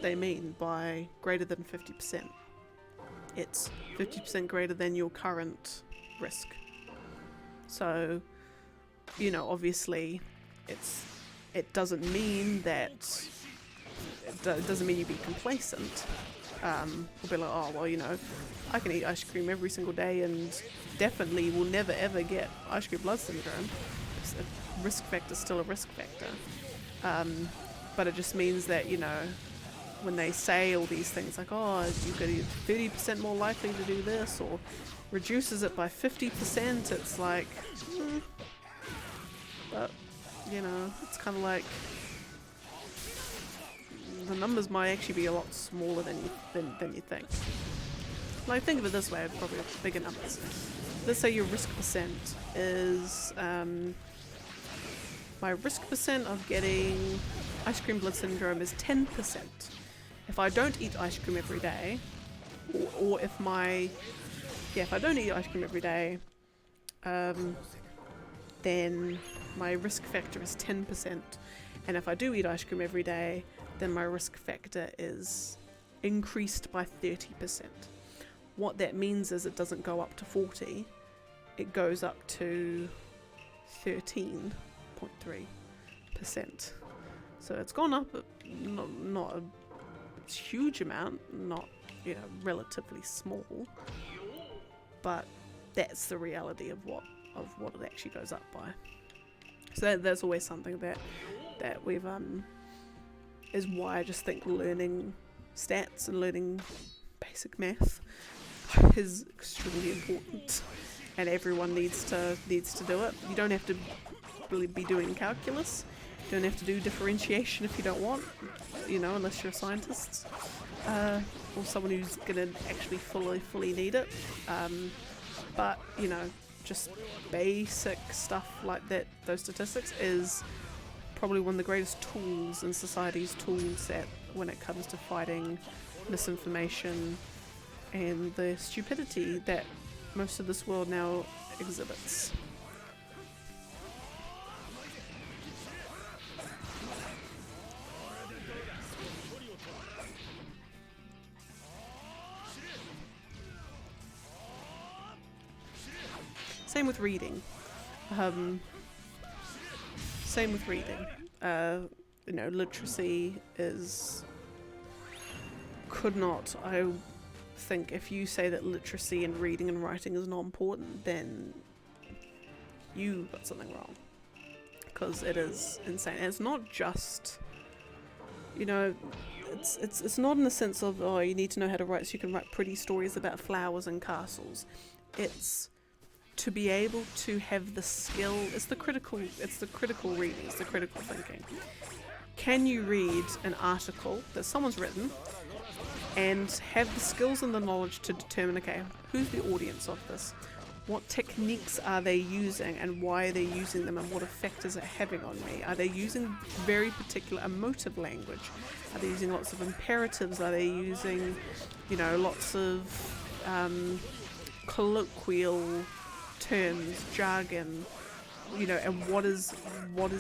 S1: they mean by greater than 50%. It's 50% greater than your current risk. So, you know, obviously, it doesn't mean that... It doesn't mean you be complacent. We'll be like, oh, well, you know, I can eat ice cream every single day and definitely will never ever get ice cream blood syndrome. A risk factor is still a risk factor. But it just means that, you know, when they say all these things like, oh, you're going to be 30% more likely to do this, or reduces it by 50%, it's like, but, you know, it's kind of like, the numbers might actually be a lot smaller than you think. Like, think of it this way, probably bigger numbers. Let's say your risk percent is, my risk percent of getting ice cream blood syndrome is 10%. If I don't eat ice cream every day, or if I don't eat ice cream every day, then my risk factor is 10%. And if I do eat ice cream every day, then my risk factor is increased by 30%. What that means is it doesn't go up to 40, it goes up to 13.3%. So it's gone up, not a huge amount, not, you know, relatively small, but that's the reality of what it actually goes up by. So that's always something that we've is why I just think learning stats and learning basic math is extremely important, and everyone needs to do it. You don't have to really be doing calculus. You don't have to do differentiation if you don't want, you know, unless you're a scientist or someone who's gonna actually fully need it. But you know, just basic stuff like that, those statistics is probably one of the greatest tools in society's tool set when it comes to fighting misinformation and the stupidity that most of this world now exhibits. Same with reading. You know, literacy I think if you say that literacy and reading and writing is not important, then you got something wrong. Because it is insane. And it's not just, you know, it's not in the sense of, oh, you need to know how to write so you can write pretty stories about flowers and castles. It's to be able to have the skill, it's the critical reading, it's the critical thinking. Can you read an article that someone's written and have the skills and the knowledge to determine, okay, who's the audience of this? What techniques are they using and why are they using them, and what effect is it having on me? Are they using very particular emotive language? Are they using lots of imperatives? Are they using, you know, lots of colloquial terms, jargon, you know, and what is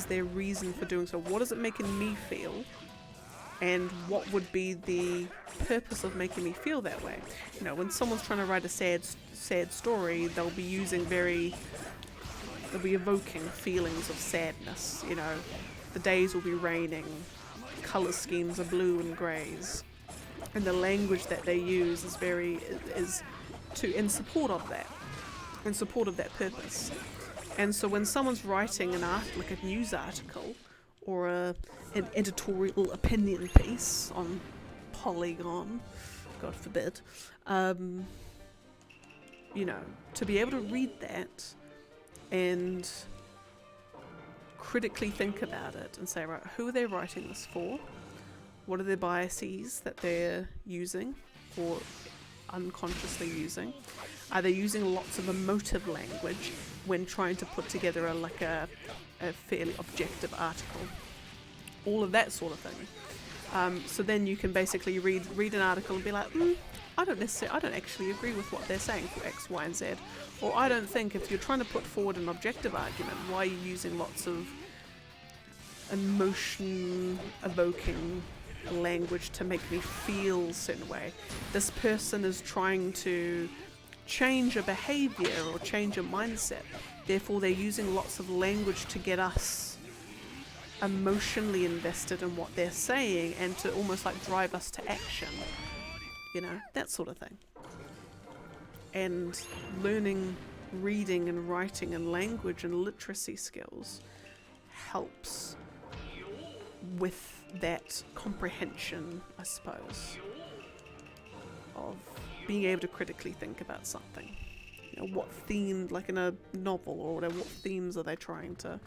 S1: their reason for doing so? What is it making me feel? And what would be the purpose of making me feel that way? You know, when someone's trying to write a sad story, they'll be evoking feelings of sadness. You know, the days will be raining, color schemes are blue and greys, and the language that they use is in support of that purpose. And so when someone's writing like a news article or an editorial opinion piece on Polygon, God forbid, you know, to be able to read that and critically think about it and say, right, who are they writing this for? What are their biases that they're using or unconsciously using? Are they using lots of emotive language when trying to put together a fairly objective article? All of that sort of thing. So then you can basically read an article and be like, I don't actually agree with what they're saying for X, Y, and Z. Or I don't think, if you're trying to put forward an objective argument, why are you using lots of emotion evoking language to make me feel a certain way? This person is trying to change a behavior or change a mindset, therefore they're using lots of language to get us emotionally invested in what they're saying and to almost like drive us to action, you know, that sort of thing. And learning reading and writing and language and literacy skills helps with that comprehension, I suppose, of being able to critically think about something. You know, what theme, like in a novel or whatever, what themes are they trying to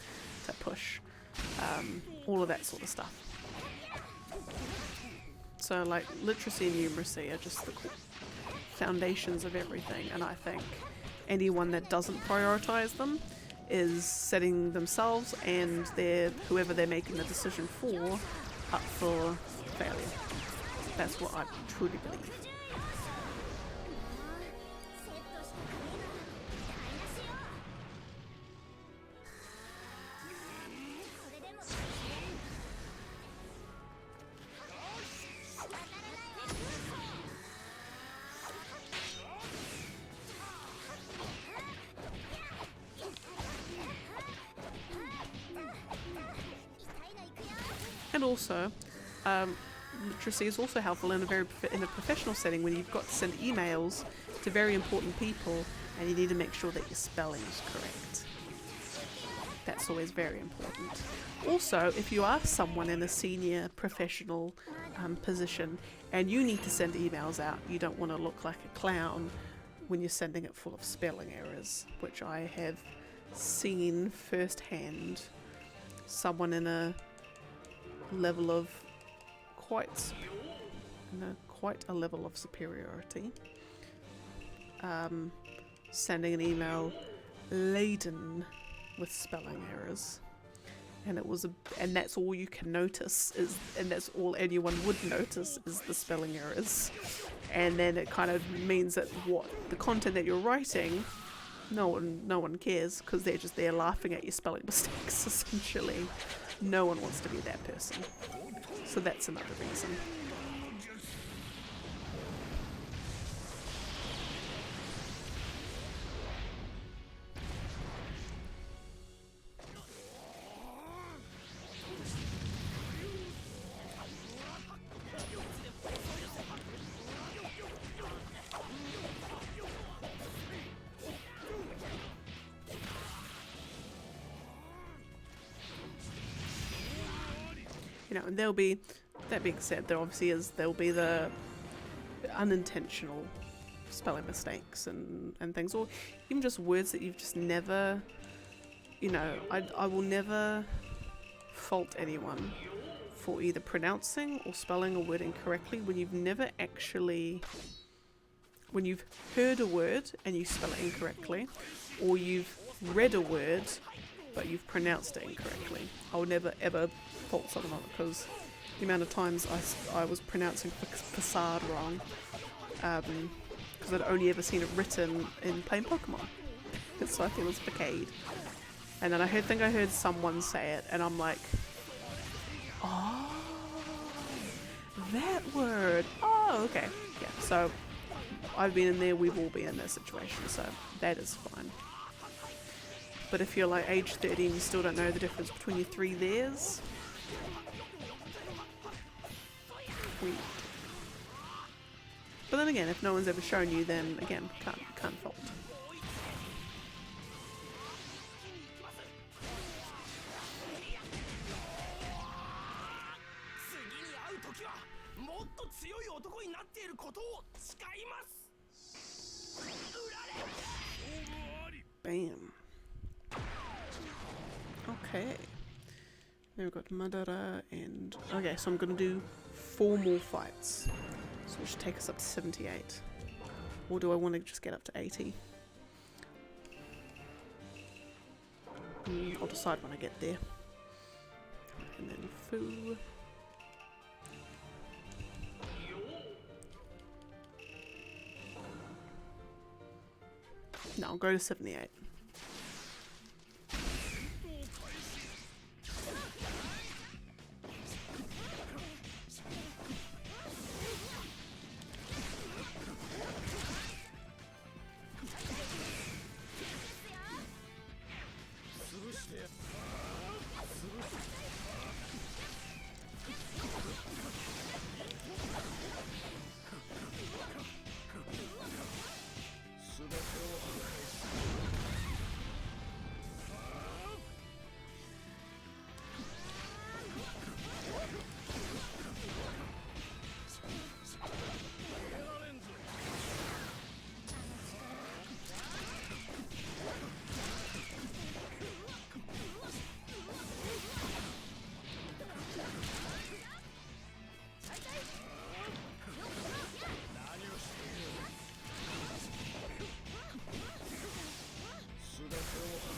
S1: push? All of that sort of stuff. So like literacy and numeracy are just the foundations of everything, and I think anyone that doesn't prioritize them is setting themselves and whoever they're making the decision for up for failure. That's what I truly believe. And also, literacy is also helpful in a professional setting when you've got to send emails to very important people and you need to make sure that your spelling is correct. That's always very important. Also, if you are someone in a senior professional position and you need to send emails out, you don't want to look like a clown when you're sending it full of spelling errors, which I have seen firsthand. Someone in a level of quite a level of superiority, sending an email laden with spelling errors, and that's all you can notice and that's all anyone would notice is the spelling errors, and then it kind of means that what the content that you're writing, no one cares because they're just there laughing at your spelling mistakes. Essentially, no one wants to be that person. So that's another reason. You know, and there'll be, that being said, there'll be the unintentional spelling mistakes and things, or even just words that you've just never, you know, I will never fault anyone for either pronouncing or spelling a word incorrectly when you've heard a word and you spell it incorrectly, or you've read a word but you've pronounced it incorrectly. I will never ever fault someone on it, because the amount of times I was pronouncing facade wrong, because I'd only ever seen it written in plain Pokemon. So I think it was Facade. And then I think I heard someone say it, and I'm like, oh, that word. Oh, okay. Yeah, so I've been in there, we've all been in that situation, so that is fine. But if you're like age 30 and you still don't know the difference between your three theirs, weird. But then again, if no one's ever shown you, then again, can't fault. Bam. Okay. Now we've got Madara and... Okay, so I'm going to do 4 more fights. So it should take us up to 78. Or do I want to just get up to 80? I'll decide when I get there. And then Fu. No, I'll go to 78.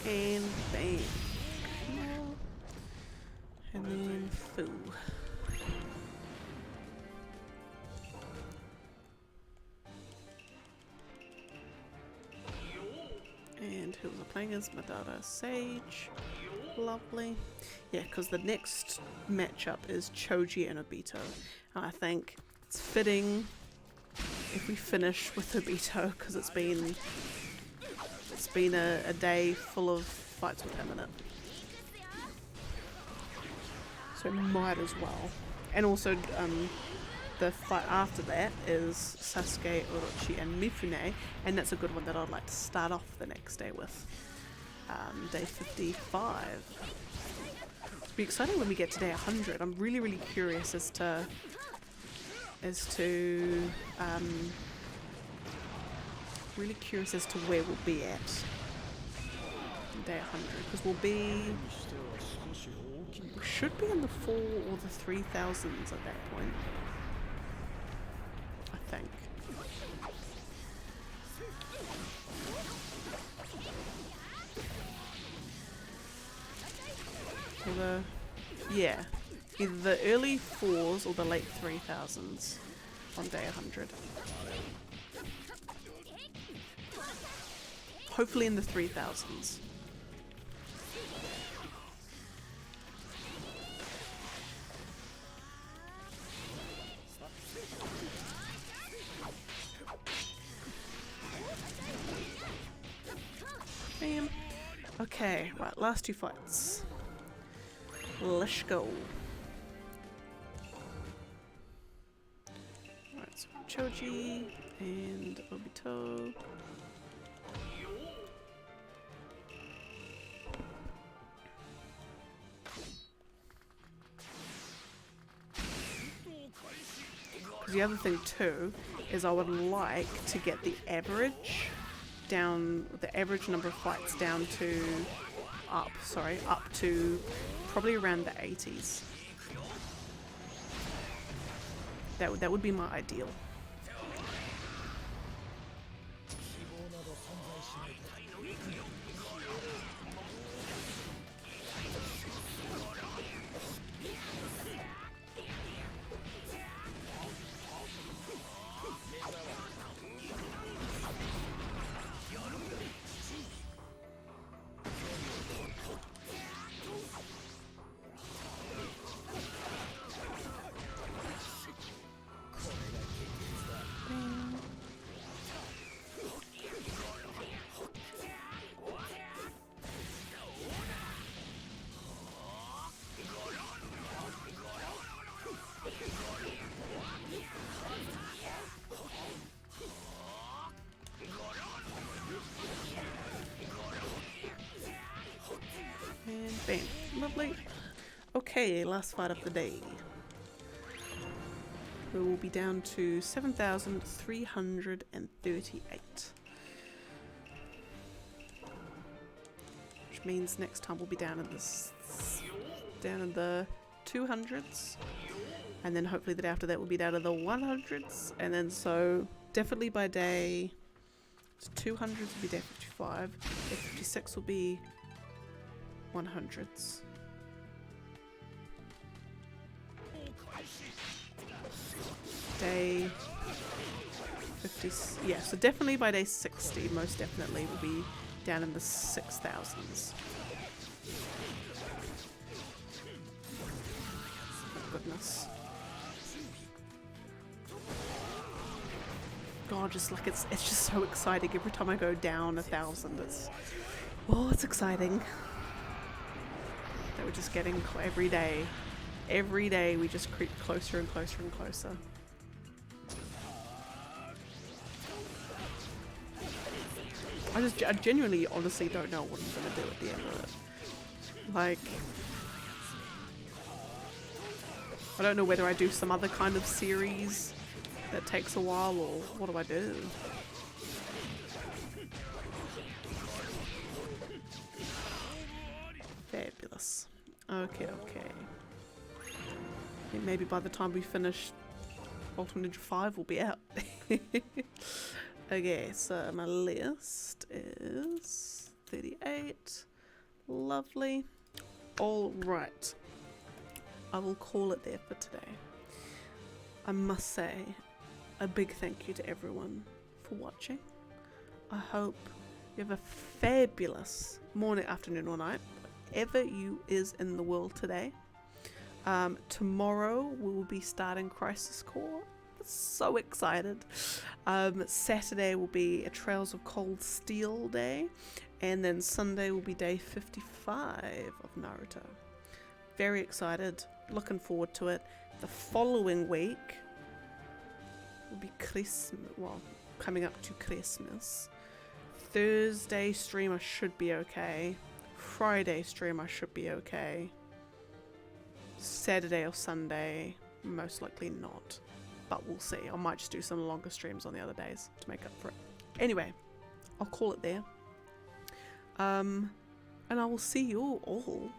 S1: And bam. And then Fu. And who was I playing as? Madara Sage. Lovely. Yeah, because the next matchup is Choji and Obito. And I think it's fitting if we finish with Obito, because it's been a day full of fights with him in it. So might as well. And also the fight after that is Sasuke, Orochi and Mifune, and that's a good one that I'd like to start off the next day with. Day 55. It'll be exciting when we get to day 100. I'm really curious as to really curious as to where we'll be at day 100, because we should be in the 4 or the 3000s at that point, I think. Yeah, either the early 4s or the late 3000s on day 100. Hopefully in the 3000s. Bam. Okay, right, last 2 fights. Let's go. Right, so Choji and Obito. The other thing too is I would like to get the average down, the average number of fights down to up to probably around the 80s. That would be my ideal. 15. Lovely. Okay, last fight of the day. We will be down to 7,338. Which means next time we'll be down in the 200s. And then hopefully the day after that will be down in the 100s. And then so definitely by day 200s will be day 55. Day 56 will be 100s. Day 50, yeah, so definitely by day 60, most definitely will be down in the 6,000s. Goodness. God, just like it's just so exciting every time I go down 1,000. It's exciting. That we're just getting every day. Every day we just creep closer and closer and closer. I genuinely, honestly don't know what I'm gonna do at the end of it. Like, I don't know whether I do some other kind of series that takes a while, or what do I do? Fabulous. Okay. I think maybe by the time we finish Ultimate Ninja 5 we'll be out. Okay, so my list is 38. Lovely. Alright. I will call it there for today. I must say a big thank you to everyone for watching. I hope you have a fabulous morning, afternoon or night, whatever you is in the world today. Tomorrow we will be starting Crisis Core. So excited. Saturday will be a Trails of Cold Steel day, and then Sunday will be day 55 of Naruto. Very excited, looking forward to it. The following week will be Christmas, well, coming up to Christmas. Thursday stream I should be okay. Friday stream I should be okay. Saturday or Sunday, most likely not. But we'll see. I might just do some longer streams on the other days to make up for it. Anyway, I'll call it there. And I will see you all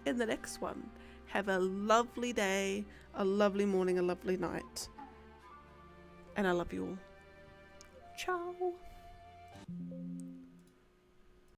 S1: in the next one. Have a lovely day, a lovely morning, a lovely night. And I love you all. Ciao.